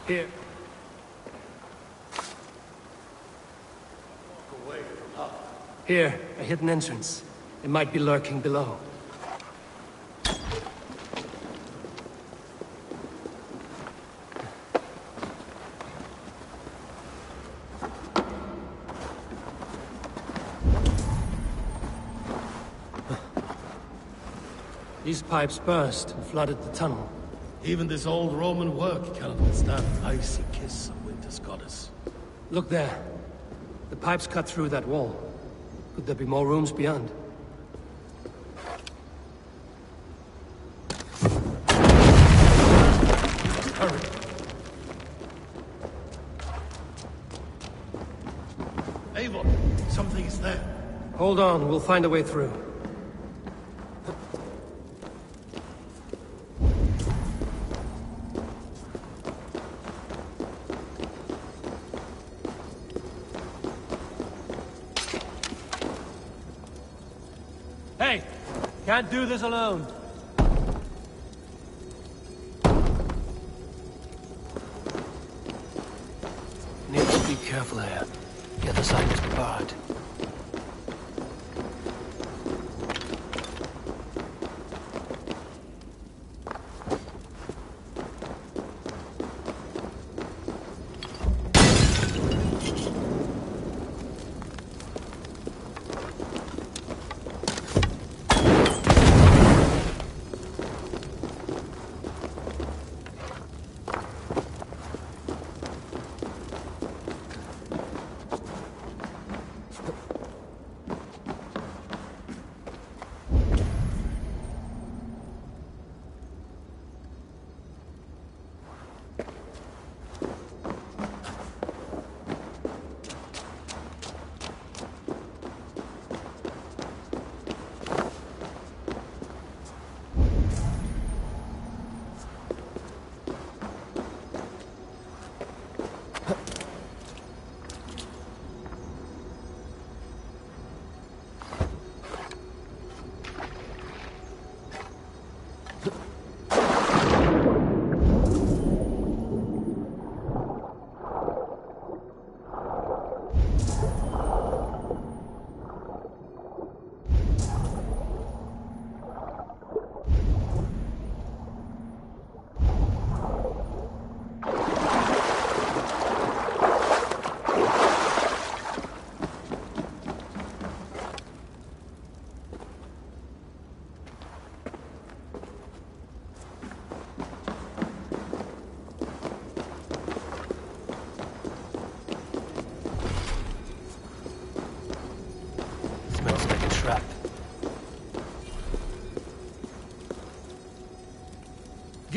Here. Here, a hidden entrance. It might be lurking below. These pipes burst and flooded the tunnel. Even this old Roman work cannot withstand the icy kiss of winter's goddess. Look there. The pipes cut through that wall. Could there be more rooms beyond? Hurry. Eivor, something is there. Hold on, we'll find a way through. Hey! Can't do this alone. Need to be careful here. The other side is barred.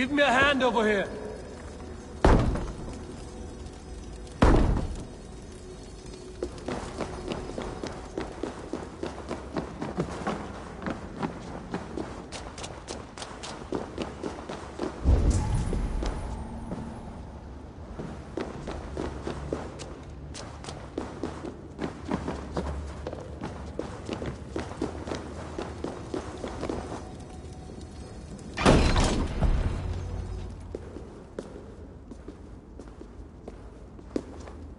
Give me a hand over here!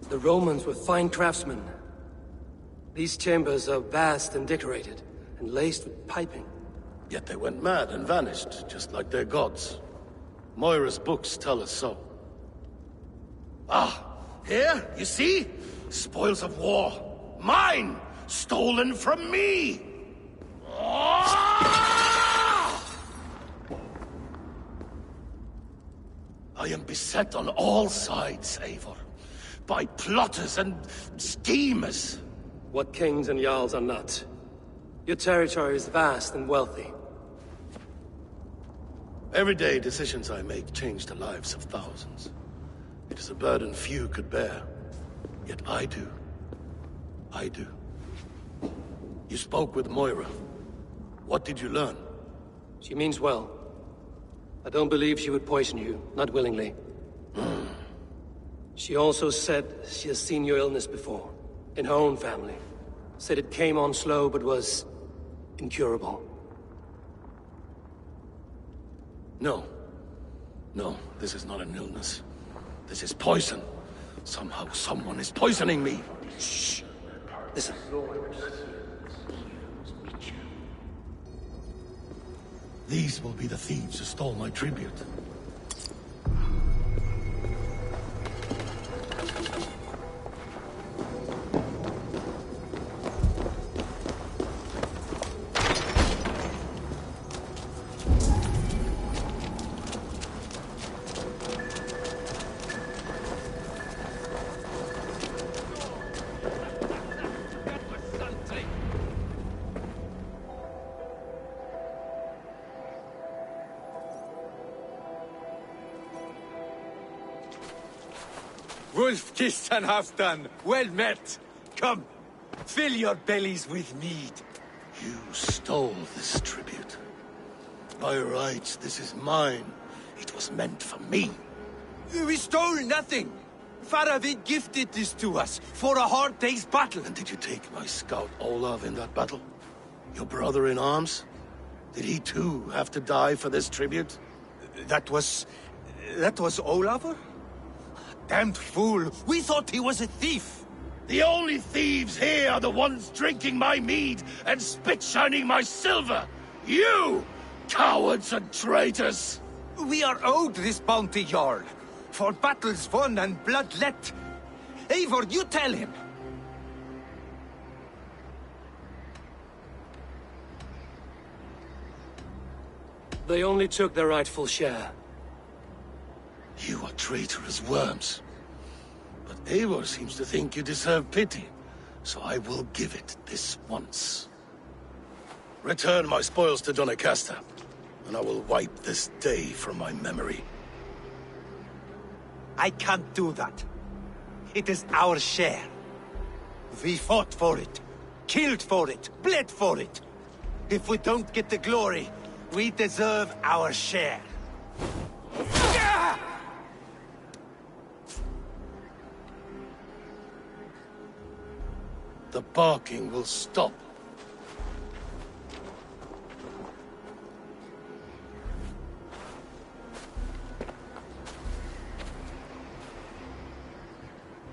The Romans were fine craftsmen. These chambers are vast and decorated, and laced with piping. Yet they went mad and vanished, just like their gods. Moira's books tell us so. Ah, here, you see? Spoils of war. Mine! Stolen from me! I am beset on all sides, Eivor. By plotters and schemers. What kings and jarls are not. Your territory is vast and wealthy. Everyday decisions I make change the lives of thousands. It is a burden few could bear. Yet I do. I do. You spoke with Moira. What did you learn? She means well. I don't believe she would poison you, not willingly. She also said she has seen your illness before, in her own family. Said it came on slow, but was incurable. No. No, this is not an illness. This is poison. Somehow someone is poisoning me. Shh. Listen. These will be the thieves who stole my tribute. Wolf-kissed and half-done. Well met. Come, fill your bellies with mead. You stole this tribute. By rights, this is mine. It was meant for me. We stole nothing. Faravid gifted this to us for a hard day's battle. And did you take my scout Olav in that battle? Your brother in arms? Did he too have to die for this tribute? That was Olafur? Damned fool! We thought he was a thief! The only thieves here are the ones drinking my mead and spit-shining my silver! You! Cowards and traitors! We are owed this bounty, Jarl. For battles won and blood let. Eivor, you tell him! They only took their rightful share. You are traitorous worms. But Eivor seems to think you deserve pity, so I will give it this once. Return my spoils to Doncaster, and I will wipe this day from my memory. I can't do that. It is our share. We fought for it, killed for it, bled for it. If we don't get the glory, we deserve our share. The barking will stop.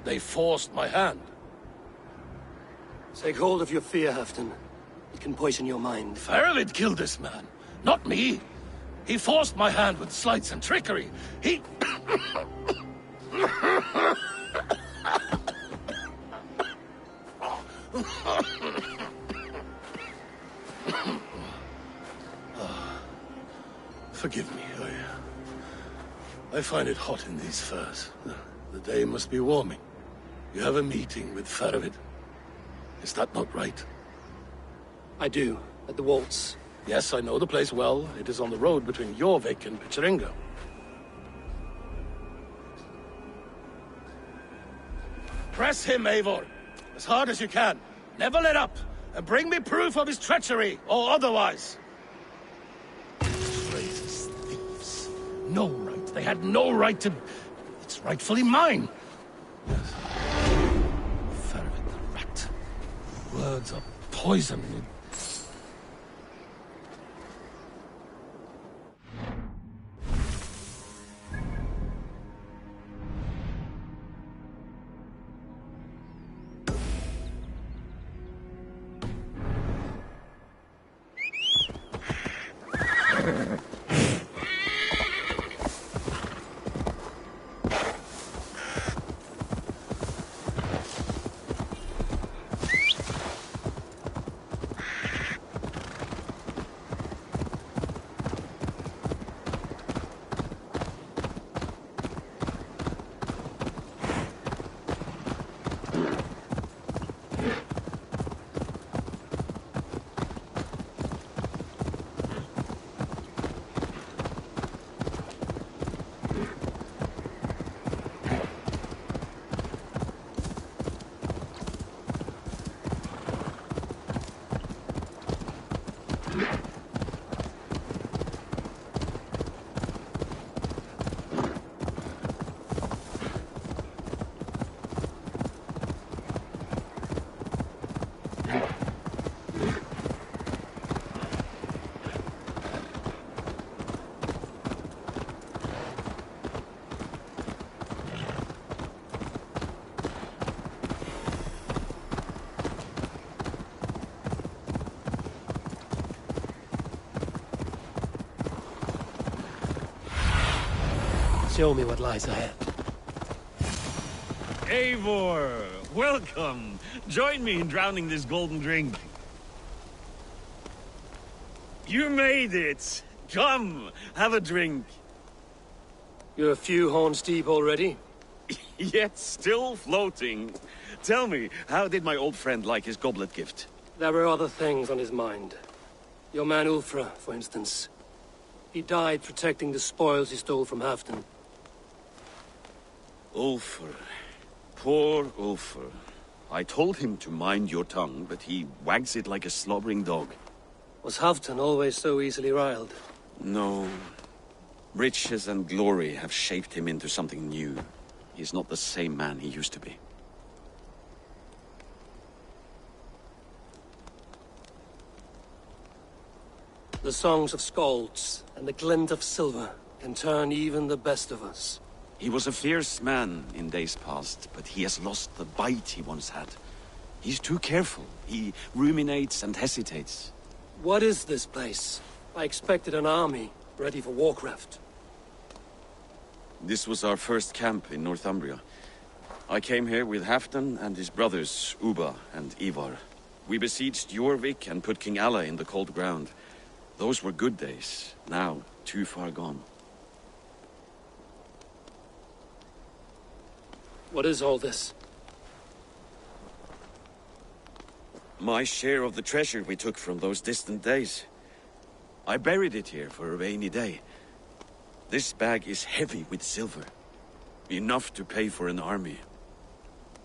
They forced my hand. Take hold of your fear, Halfdan. It can poison your mind. Faravid killed this man, not me. He forced my hand with sleights and trickery. He... Forgive me, I find it hot in these furs. The day must be warming. You have a meeting with Faravid. Is that not right? I do, at the waltz. Yes, I know the place well. It is on the road between Eurvik and Picheringa. Press him, Eivor. As hard as you can. Never let up. And bring me proof of his treachery, or otherwise. Traitors, thieves. No right. They had no right to... It's rightfully mine. Yes. Fervent the rat. Words are poison. Show me what lies ahead. Eivor, welcome. Join me in drowning this golden drink. You made it. Come, have a drink. You're a few horns deep already? Yet still floating. Tell me, how did my old friend like his goblet gift? There were other things on his mind. Your man Ulfra, for instance. He died protecting the spoils he stole from Halfdan. Ulfr. Poor Ulfr. I told him to mind your tongue, but he wags it like a slobbering dog. Was Halfdan always so easily riled? No. Riches and glory have shaped him into something new. He's not the same man he used to be. The songs of skalds and the glint of silver can turn even the best of us. He was a fierce man in days past, but he has lost the bite he once had. He's too careful. He ruminates and hesitates. What is this place? I expected an army, ready for warcraft. This was our first camp in Northumbria. I came here with Halfdan and his brothers, Ubba and Ivar. We besieged Eurvik and put King Alla in the cold ground. Those were good days, now too far gone. What is all this? My share of the treasure we took from those distant days. I buried it here for a rainy day. This bag is heavy with silver. Enough to pay for an army.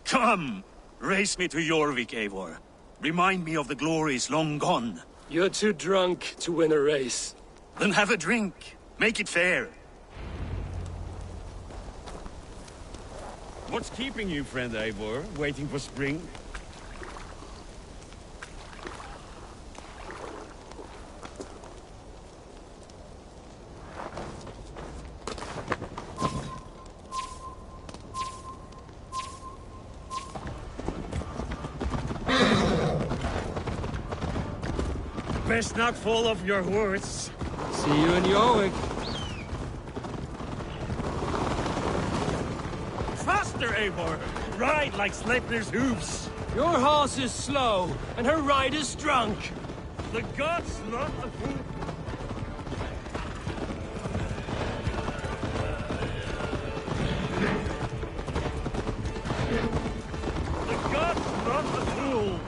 Come! Race me to Eurvik, Eivor. Remind me of the glories long gone. You're too drunk to win a race. Then have a drink. Make it fair. What's keeping you, friend Eivor? Waiting for spring? Best not fall off your horse. See you in Eurvik. Faster, Eivor! Ride like Sleipnir's hooves! Your horse is slow, and her rider's drunk. The gods love a fool. The gods love a fool.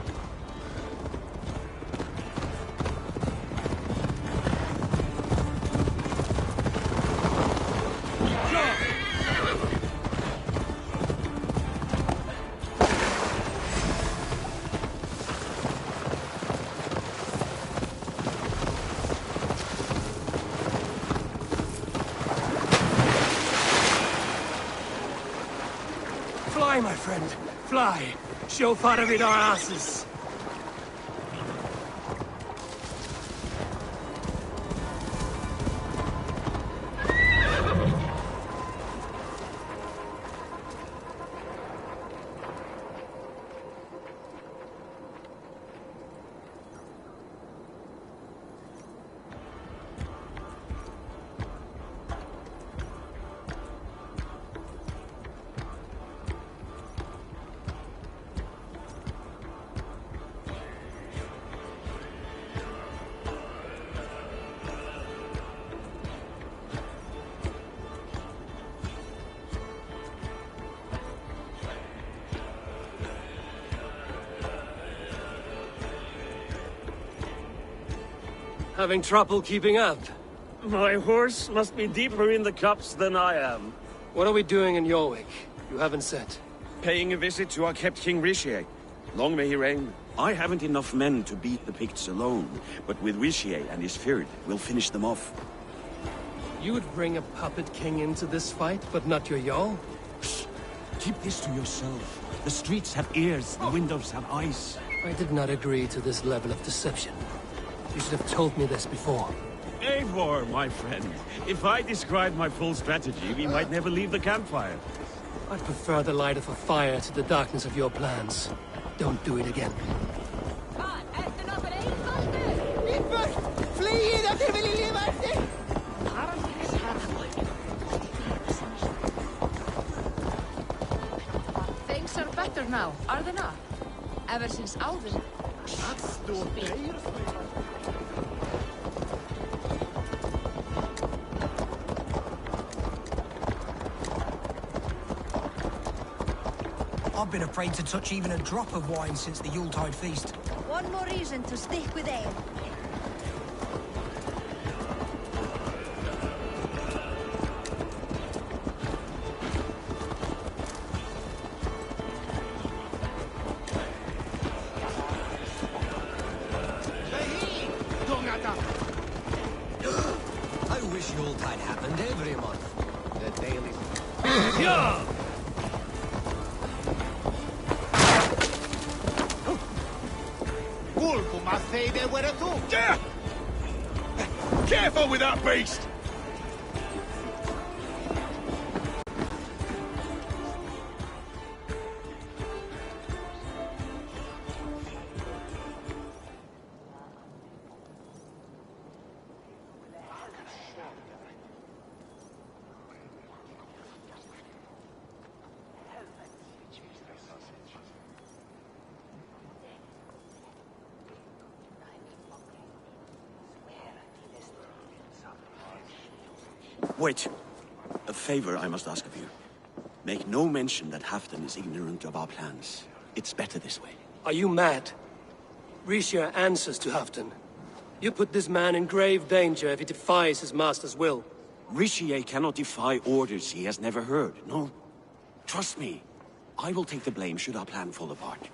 friend. Fly! Show Faravid our asses! Having trouble keeping up? My horse must be deeper in the cups than I am. What are we doing in Eurvik? You haven't said. Paying a visit to our kept King Eurvicscire. Long may he reign. I haven't enough men to beat the Picts alone, but with Eurvicscire and his Fird, we'll finish them off. You would bring a puppet king into this fight, but not your Jarl? Keep this to yourself. The streets have ears, the windows have eyes. I did not agree to this level of deception. You should have told me this before. Eivor, my friend. If I described my full strategy, we might never leave the campfire. I'd prefer the light of a fire to the darkness of your plans. Don't do it again. Things are better now, are they not? Ever since Alvin... I've been afraid to touch even a drop of wine since the Yuletide feast. One more reason to stick with ale. I wish Yuletide happened every month. The daily... Yeah! Careful with that beast! Wait. A favor I must ask of you. Make no mention that Halfdan is ignorant of our plans. It's better this way. Are you mad? Eurvicscire answers to Halfdan. You put this man in grave danger if he defies his master's will. Eurvicscire cannot defy orders he has never heard, no? Trust me. I will take the blame should our plan fall apart.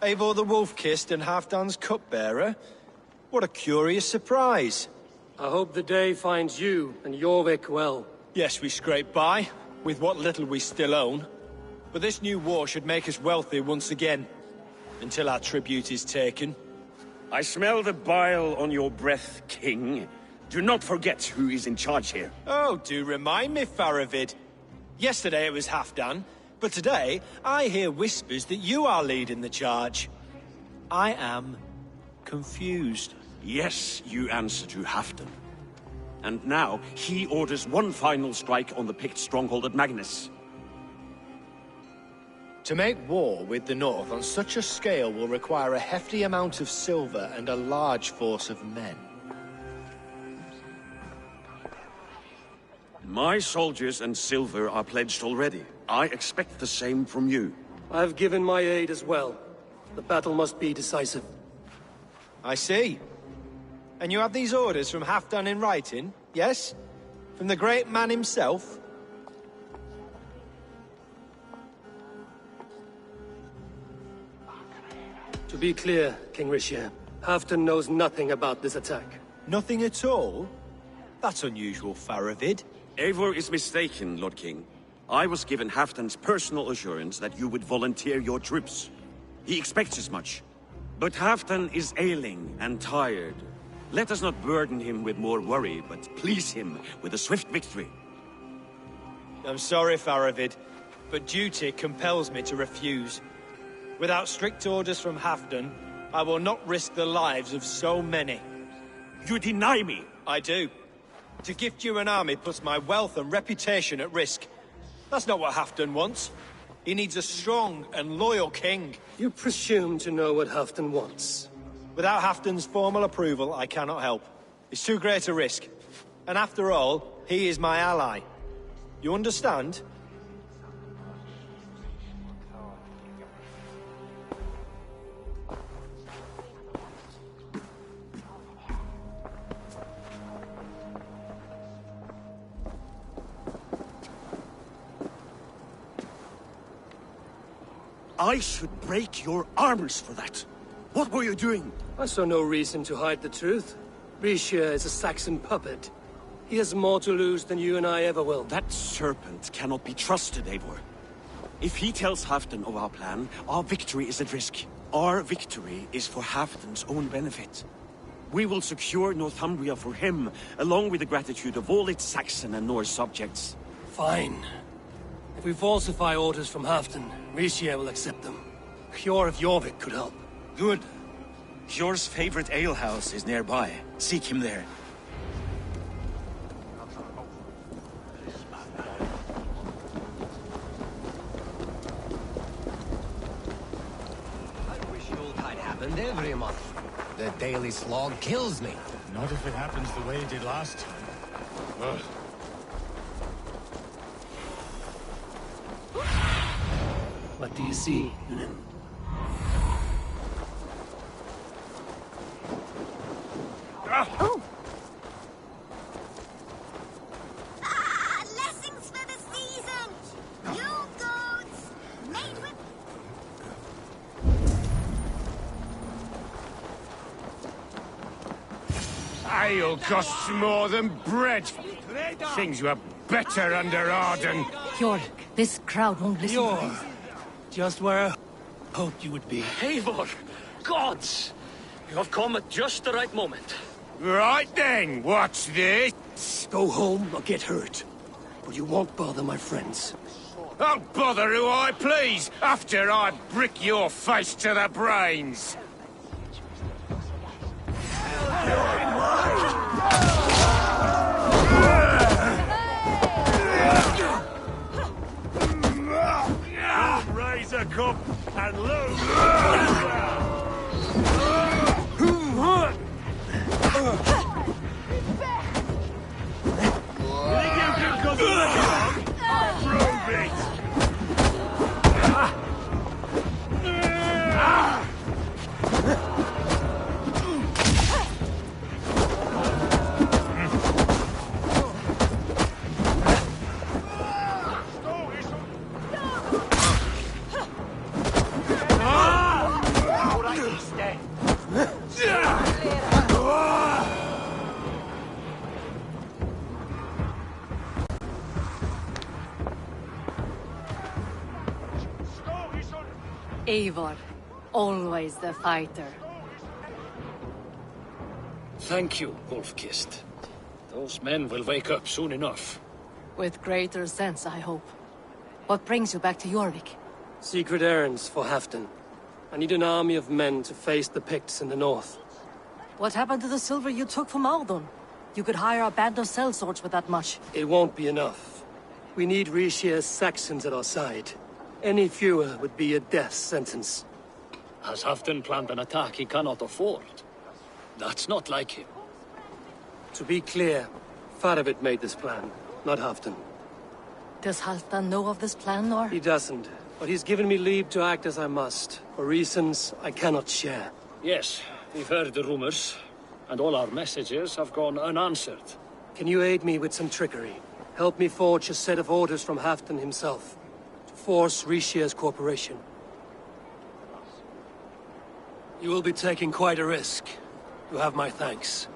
Eivor the Wolf-Kissed and Halfdan's cupbearer? What a curious surprise. I hope the day finds you and Eurvik well. Yes, we scrape by, with what little we still own. But this new war should make us wealthy once again, until our tribute is taken. I smell the bile on your breath, King. Do not forget who is in charge here. Oh, do remind me, Faravid. Yesterday it was Halfdan, but today I hear whispers that you are leading the charge. I am confused. Yes, you answer to Halfdan. And now he orders one final strike on the Pict stronghold at Magnus. To make war with the North on such a scale will require a hefty amount of silver and a large force of men. My soldiers and silver are pledged already. I expect the same from you. I've given my aid as well. The battle must be decisive. I see. And you have these orders from Halfdan in writing, yes? From the great man himself? To be clear, King Rishia, Halfdan knows nothing about this attack. Nothing at all? That's unusual, Faravid. Eivor is mistaken, Lord King. I was given Halfdan's personal assurance that you would volunteer your troops. He expects as much. But Halfdan is ailing and tired. Let us not burden him with more worry, but please him with a swift victory. I'm sorry, Faravid, but duty compels me to refuse. Without strict orders from Halfdan, I will not risk the lives of so many. You deny me! I do. To gift you an army puts my wealth and reputation at risk. That's not what Halfdan wants. He needs a strong and loyal king. You presume to know what Halfdan wants. Without Halfdan's formal approval, I cannot help. It's too great a risk. And after all, he is my ally. You understand? I should break your arms for that. What were you doing? I saw no reason to hide the truth. Rishia is a Saxon puppet. He has more to lose than you and I ever will. That serpent cannot be trusted, Eivor. If he tells Halfdan of our plan, our victory is at risk. Our victory is for Halfdan's own benefit. We will secure Northumbria for him, along with the gratitude of all its Saxon and Norse subjects. Fine. If we falsify orders from Halfdan, Rishia will accept them. Hjor of Jorvik could help. Good. Hjor's favorite alehouse is nearby. Seek him there. I wish Yuletide happened every month. The daily slog kills me. Not if it happens the way it did last time. Ugh. What do you see? Oh! Blessings for the season! You goats! Made with... Ale costs more than bread. Things were better under Arden. Hjor, this crowd won't listen. Hjor! Just where I hoped you would be. Eivor! Gods! You have come at just the right moment. Right then, what's this? Go home or get hurt. But you won't bother my friends. I'll bother who I please, after I brick your face to the brains. Raise a cup and lose. You think you can come along? Prove it! Eivor, always the fighter. Thank you, Wolf-Kissed. Those men will wake up soon enough. With greater sense, I hope. What brings you back to Jorvik? Secret errands for Halfdan. I need an army of men to face the Picts in the north. What happened to the silver you took from Aldon? You could hire a band of sellswords with that much. It won't be enough. We need Rishia's Saxons at our side. Any fewer would be a death sentence. Has Halfdan planned an attack he cannot afford? That's not like him. To be clear, Faravid made this plan, not Halfdan. Does Halfdan know of this plan, or...? He doesn't, but he's given me leave to act as I must, for reasons I cannot share. Yes, we've heard the rumors, and all our messages have gone unanswered. Can you aid me with some trickery? Help me forge a set of orders from Halfdan himself, to force Rishia's cooperation. You will be taking quite a risk. You have my thanks.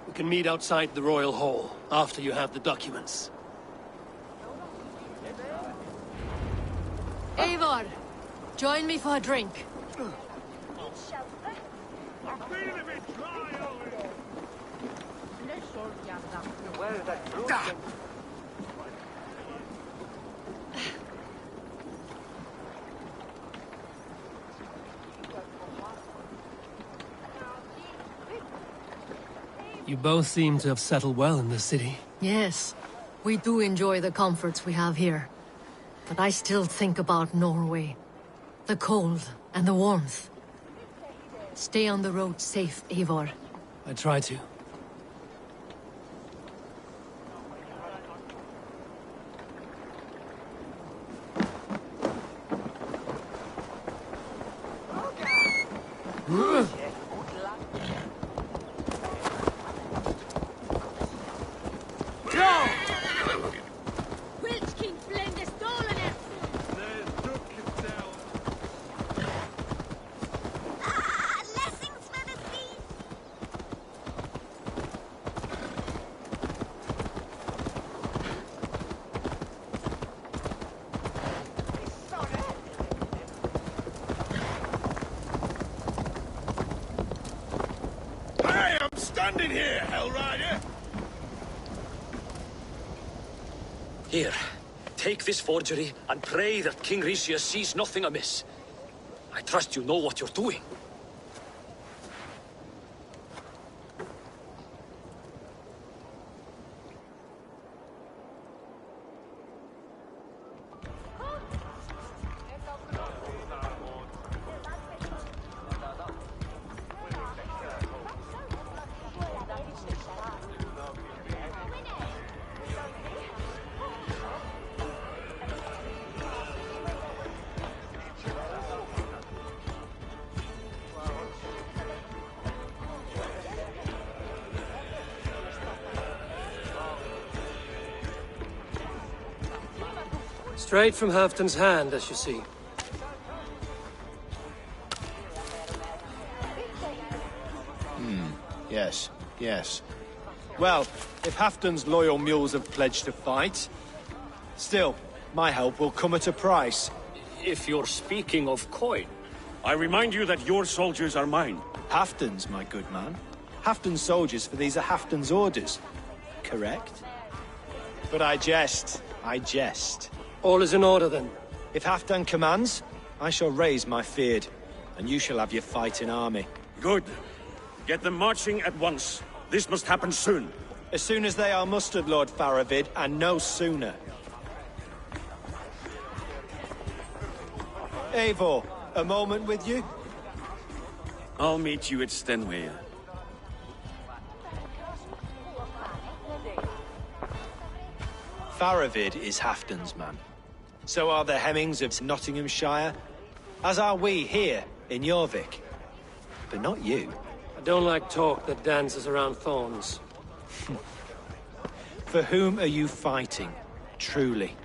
We can meet outside the Royal Hall, after you have the documents. Eivor, join me for a drink. You both seem to have settled well in the city. Yes, we do enjoy the comforts we have here. But I still think about Norway. The cold and the warmth. Stay on the road safe, Eivor. I try to. Standing here, Hellrider! Here, take this forgery and pray that King Ricius sees nothing amiss. I trust you know what you're doing. Straight from Halfdan's hand, as you see. Yes, yes. Well, if Halfdan's loyal mules have pledged to fight, still, my help will come at a price. If you're speaking of coin. I remind you that your soldiers are mine. Halfdan's, my good man. Halfdan's soldiers, for these are Halfdan's orders. Correct? But I jest. I jest. All is in order, then. If Halfdan commands, I shall raise my feared, and you shall have your fighting army. Good. Get them marching at once. This must happen soon. As soon as they are mustered, Lord Faravid, and no sooner. Eivor, a moment with you? I'll meet you at Stenway. Faravid is Halfdan's man. So are the Hemmings of Nottinghamshire, as are we here in Eurvik. But not you. I don't like talk that dances around thorns. For whom are you fighting, truly?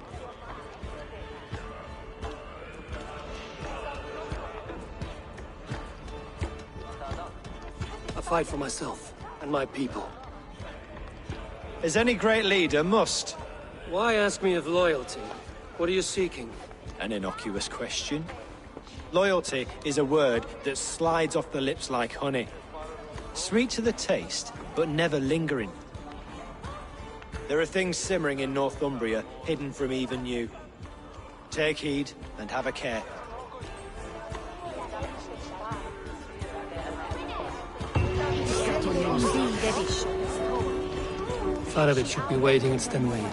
I fight for myself and my people. As any great leader must. Why ask me of loyalty? What are you seeking? An innocuous question. Loyalty is a word that slides off the lips like honey. Sweet to the taste, but never lingering. There are things simmering in Northumbria, hidden from even you. Take heed, and have a care. Faravid should be waiting at Stenway.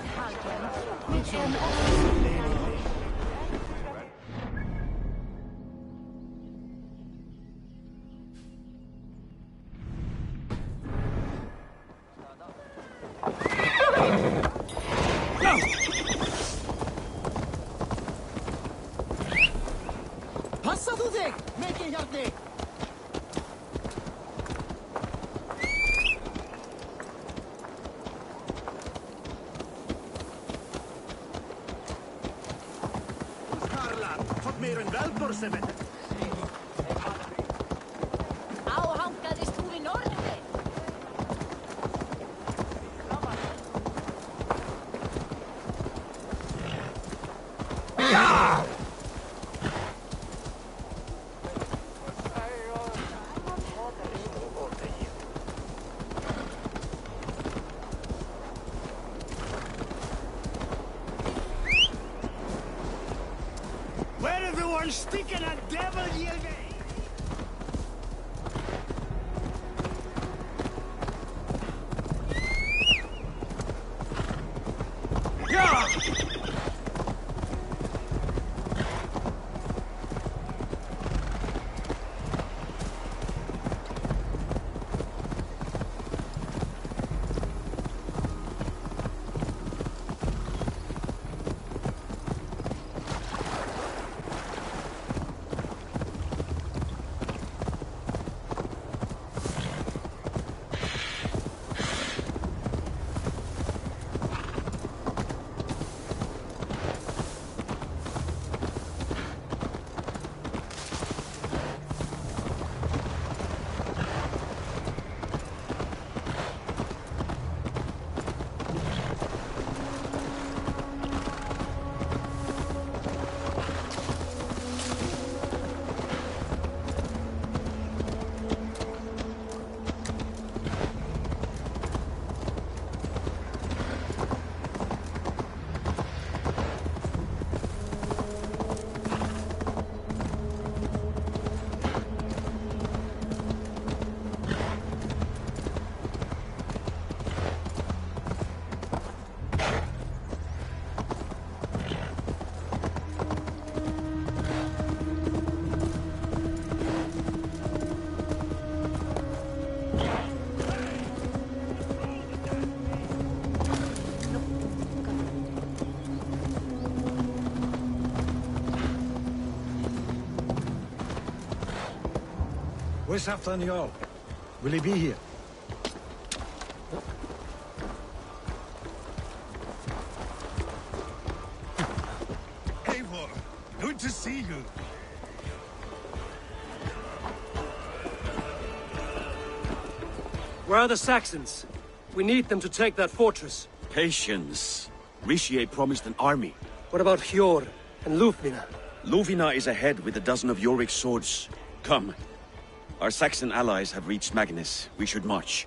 Everyone sticking a devil, Yelve! Where's Halfdan Jarl? Will he be here? Eivor, good to see you. Where are the Saxons? We need them to take that fortress. Patience. Riccier promised an army. What about Hjord and Lufvina? Lufvina is ahead with a dozen of Eurvics's swords. Come. Our Saxon allies have reached Magnus. We should march.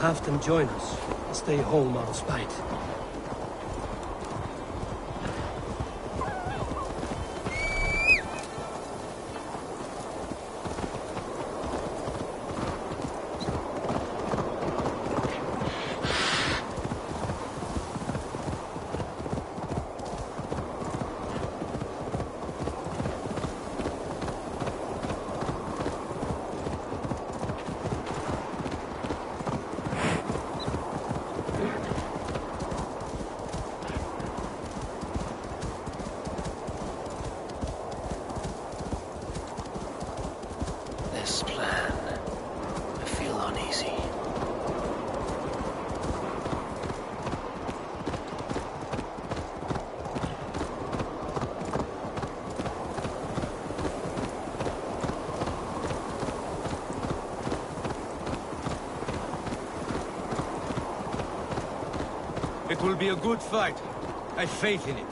Have them join us and stay home out of spite. This plan, I feel uneasy. It will be a good fight. I have faith in it.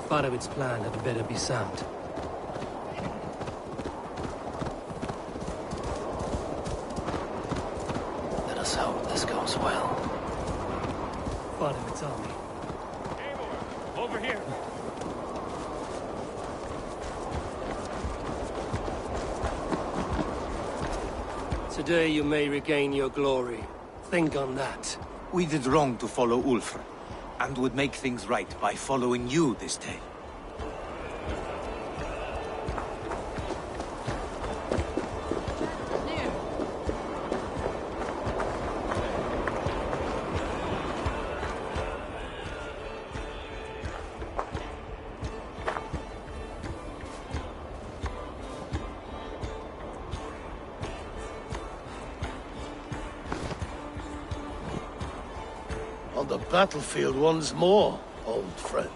Farovit's plan had better be sound. Let us hope this goes well. Farovit's army. Eivor, over here. Today you may regain your glory. Think on that. We did wrong to follow Ulfr, and would make things right by following you this day. the battlefield once more, old friend.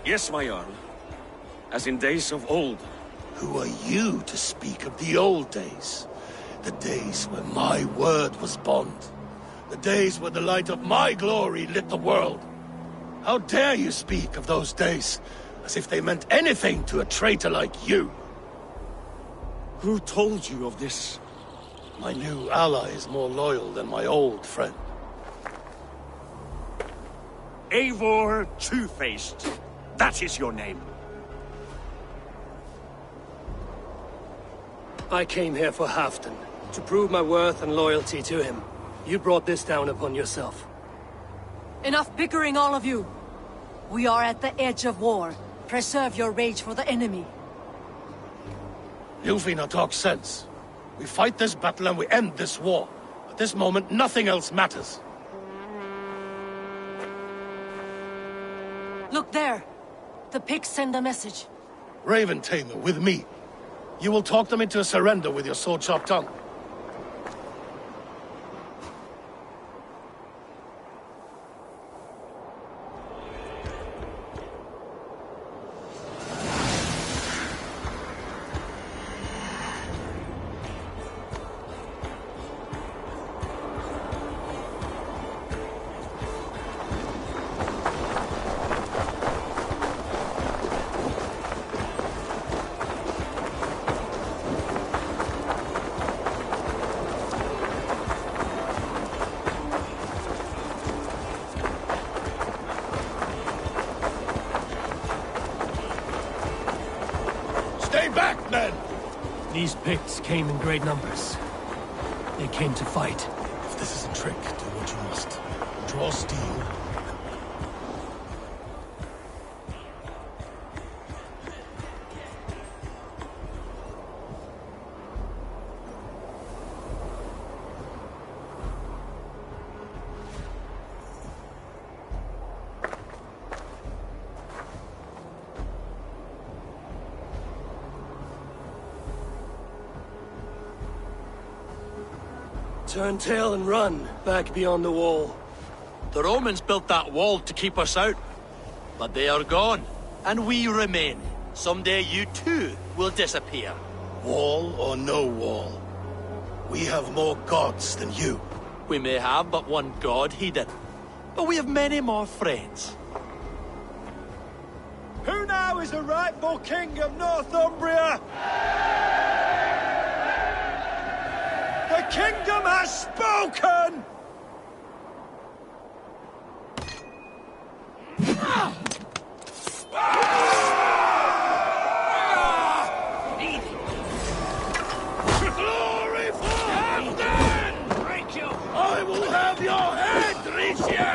Yes, my Jarl. As in days of old. Who are you to speak of the old days? The days when my word was bond. The days when the light of my glory lit the world. How dare you speak of those days, as if they meant anything to a traitor like you? Who told you of this? My new ally is more loyal than my old friend. Eivor Two-Faced. That is your name. I came here for Halfdan, to prove my worth and loyalty to him. You brought this down upon yourself. Enough bickering, all of you! We are at the edge of war. Preserve your rage for the enemy. Ljufina talks sense. We fight this battle and we end this war. At this moment, nothing else matters. Look there! The pigs send a message. Raven Tamer, with me. You will talk them into a surrender with your sword-sharp tongue. These Picts came in great numbers. They came to fight. If this is a trick, do what you must. Draw steel. Turn tail and run, back beyond the wall. The Romans built that wall to keep us out. But they are gone, and we remain. Someday you too will disappear. Wall or no wall, we have more gods than you. We may have but one god, Hedon. But we have many more friends. Who now is the rightful king of Northumbria? The kingdom has spoken! Glory for Halfdan! Break you! I will have your head, Rishia!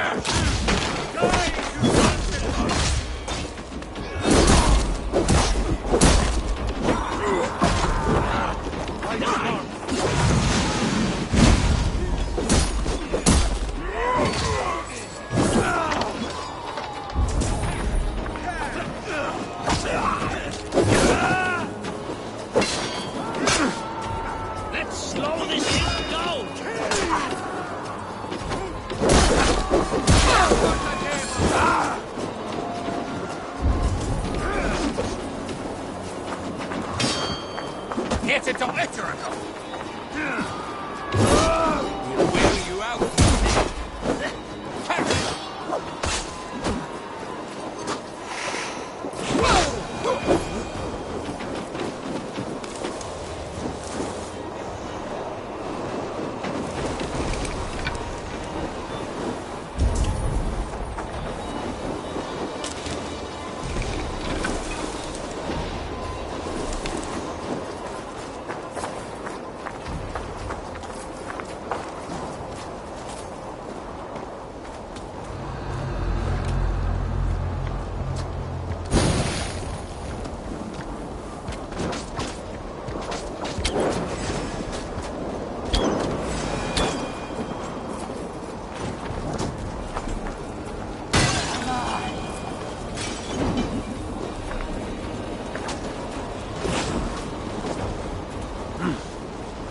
Get it to Iteracle! We'll wear you out!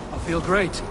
I feel great.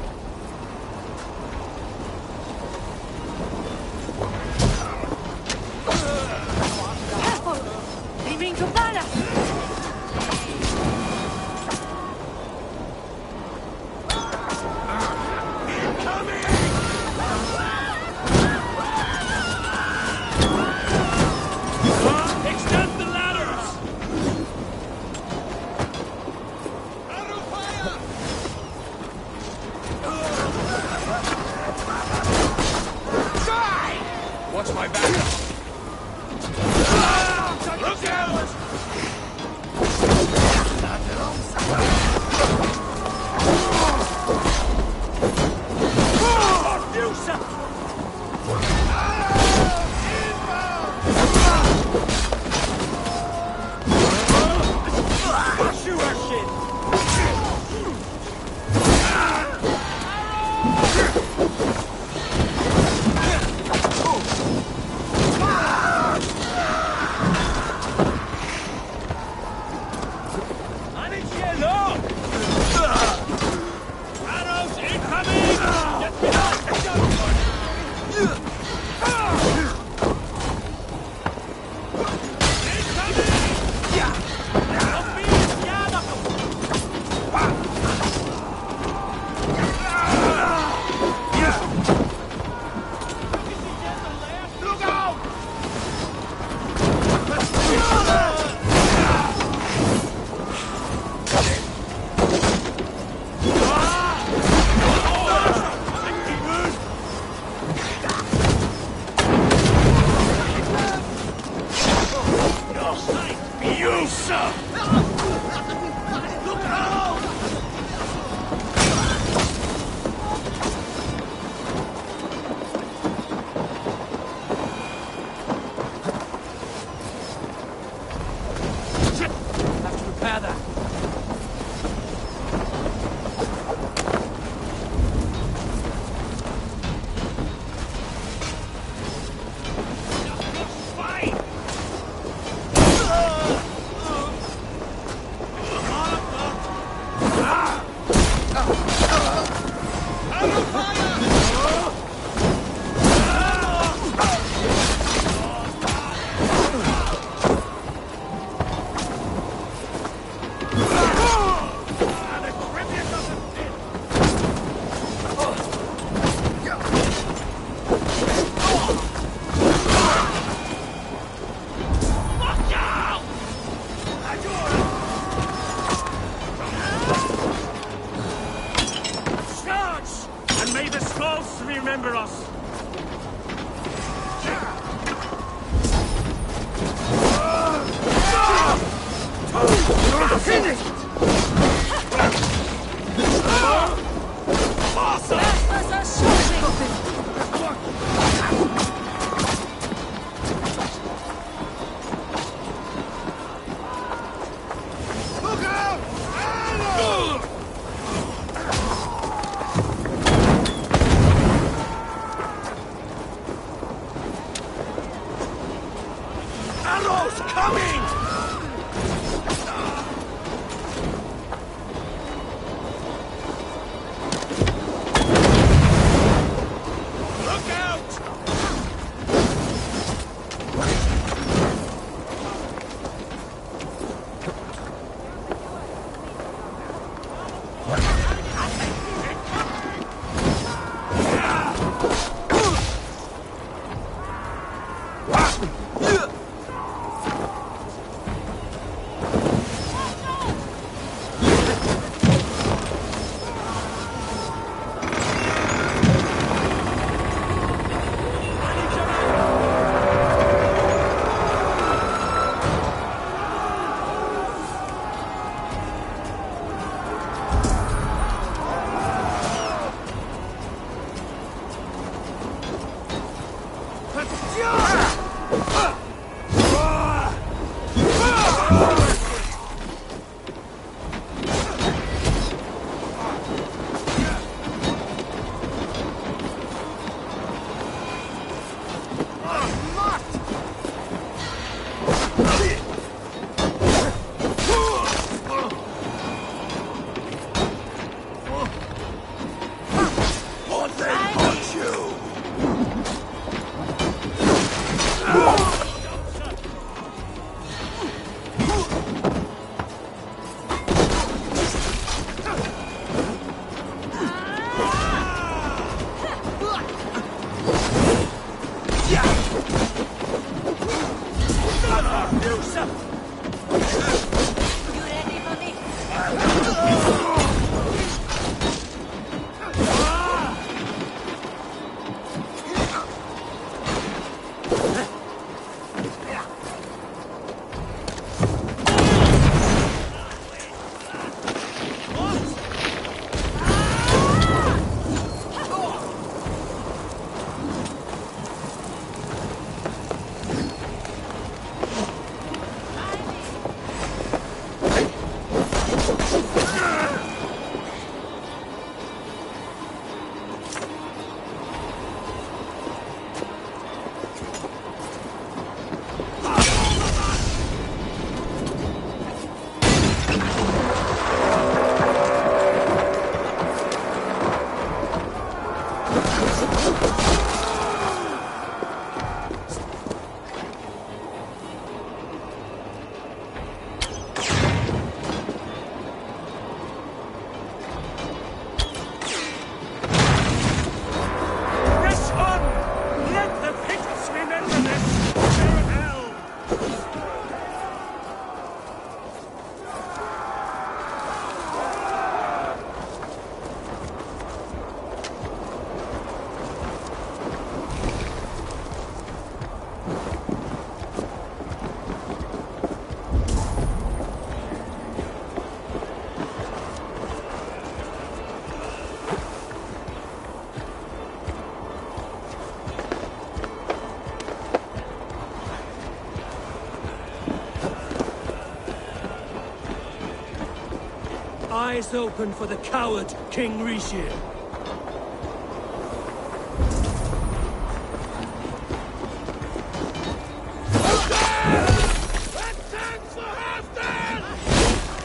Eyes open for the coward, King Eurvicscire.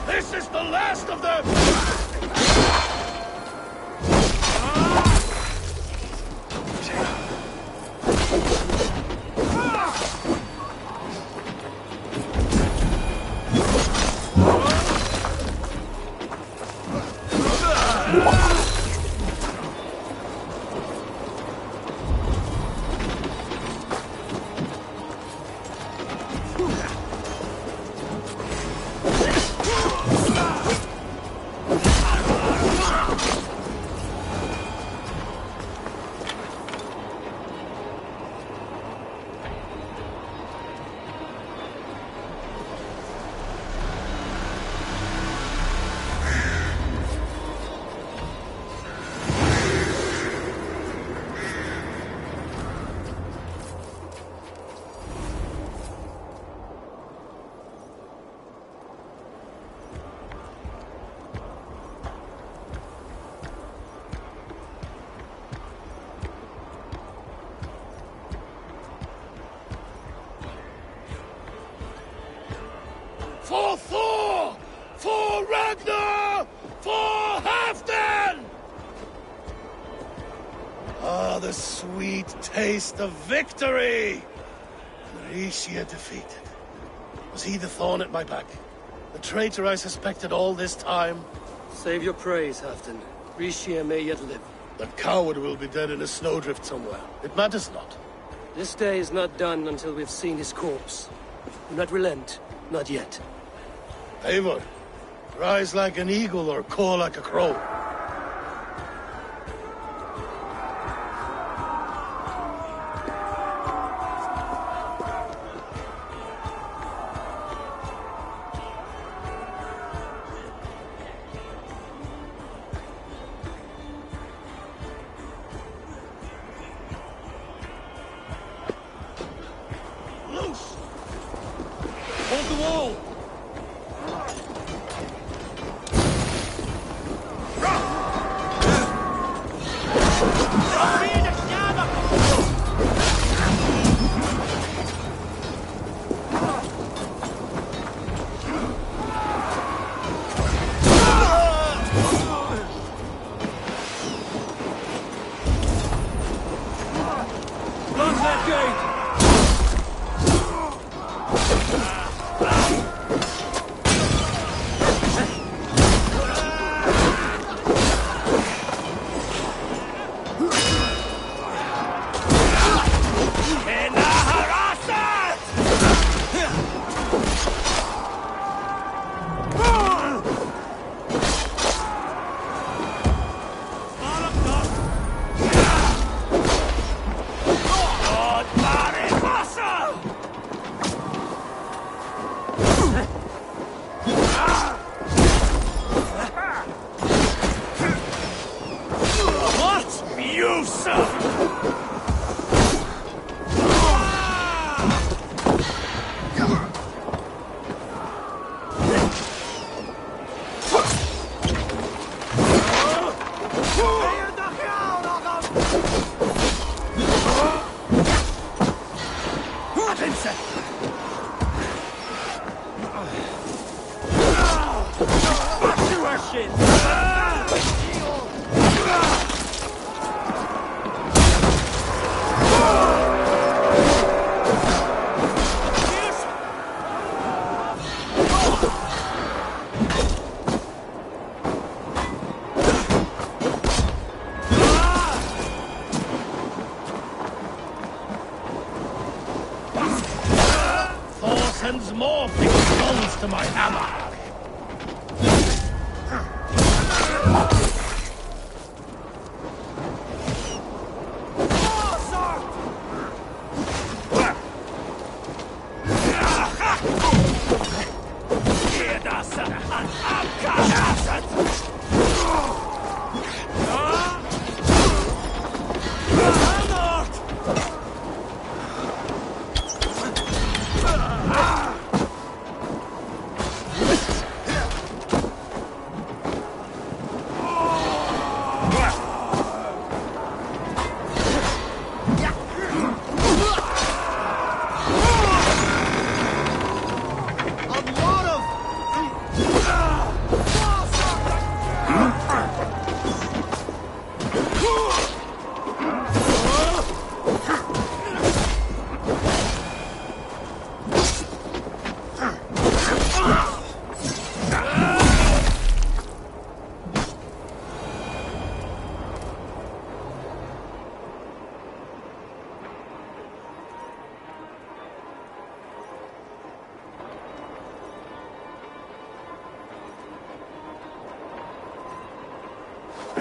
This is the last of them! For Thor! For Ragnar! For Halfdan! Ah, the sweet taste of victory! Eurvicscire defeated. Was he the thorn at my back? The traitor I suspected all this time? Save your praise, Halfdan. Eurvicscire may yet live. That coward will be dead in a snowdrift somewhere. It matters not. This day is not done until we've seen his corpse. Do not relent. Not yet. Eivor, rise like an eagle or caw like a crow. Loose! Hold the wall! Close that gate! You son! Sends more big stones to my hammer.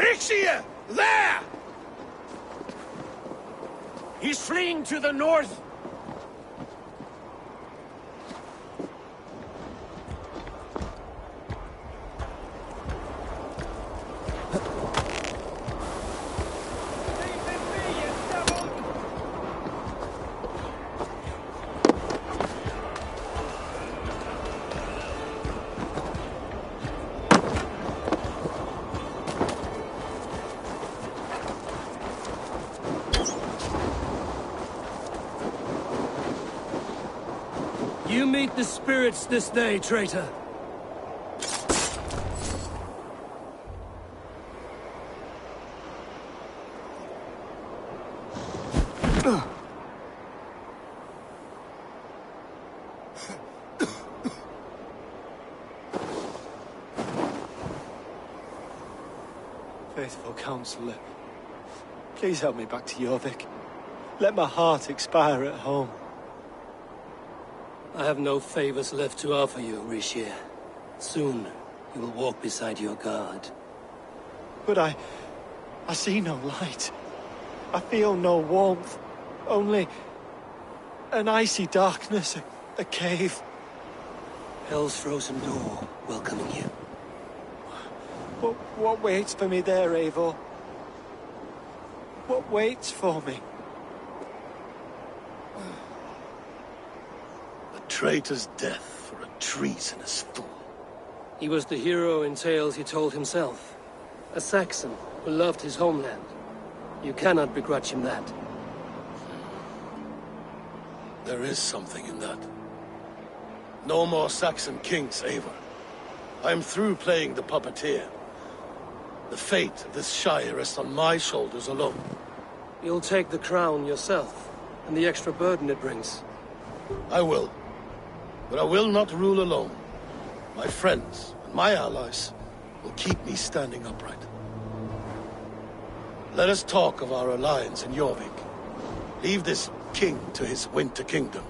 Eurvicscire! There! He's fleeing to the north! You meet the spirits this day, traitor. Faithful counselor, please help me back to Eurvik. Let my heart expire at home. I have no favors left to offer you, Eurvicscire. Soon, you will walk beside your guard. But I see no light. I feel no warmth. Only an icy darkness, a cave. Hell's frozen door welcoming you. What waits for me there, Eivor? What waits for me? A traitor's death for a treasonous fool. He was the hero in tales he told himself. A Saxon who loved his homeland. You cannot begrudge him that. There is something in that. No more Saxon kings, Eivor. I am through playing the puppeteer. The fate of this shire rests on my shoulders alone. You'll take the crown yourself, and the extra burden it brings. I will. But I will not rule alone. My friends and my allies will keep me standing upright. Let us talk of our alliance in Eurvik. Leave this king to his winter kingdom.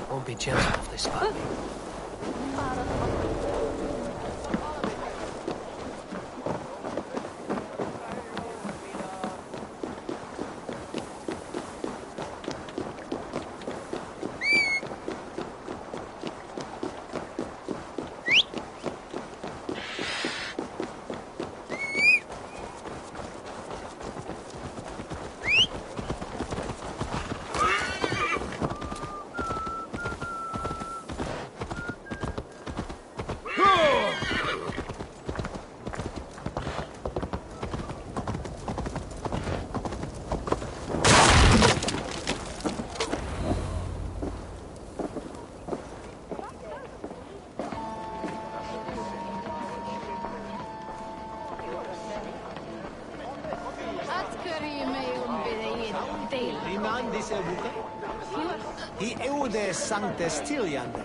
Won't be gentle if they spot me. He eude sanctes Tiliande,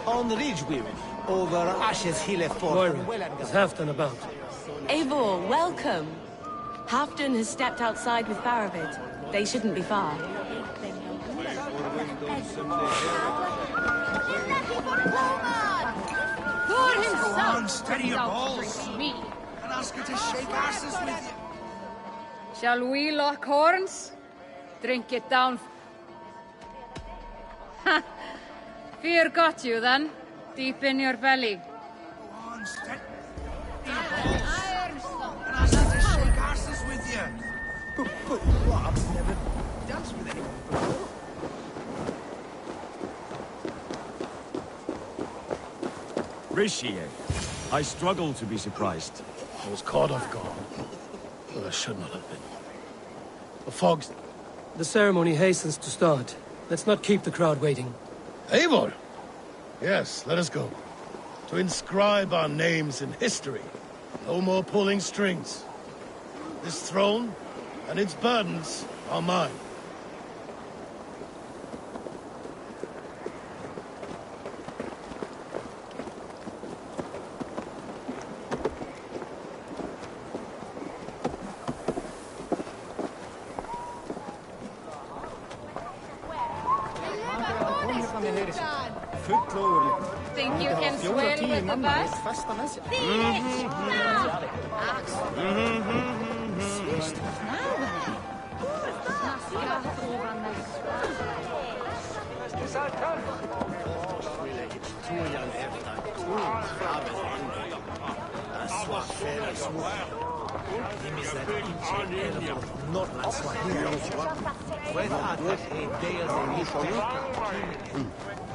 on Ridgeweir, over Ashes Hille Fort. Moira, is Halfdan about? Eivor, welcome. Halfdan has stepped outside with Faravid. They shouldn't be far. Thor himself! Go on, steady your out to balls. greet me. And ask her to shake asses with you. Shall we lock horns? Drink it down. Ha! Fear got you then, deep in your belly. Go on, steady your balls. And ask her to shake asses with you. But I've never danced with anyone before. Rishie, I struggle to be surprised. I was caught off guard, but I should not have been. The fog's... The ceremony hastens to start. Let's not keep the crowd waiting. Eivor! Yes, let us go. To inscribe our names in history. No more pulling strings. This throne and its burdens are mine. Think you can swim with the best?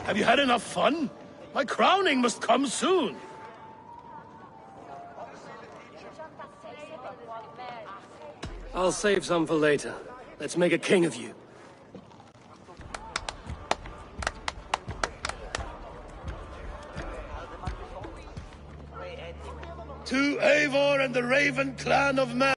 Have you had enough fun? My crowning must come soon. I'll save some for later. Let's make a king of you. To Eivor and the Raven clan of men.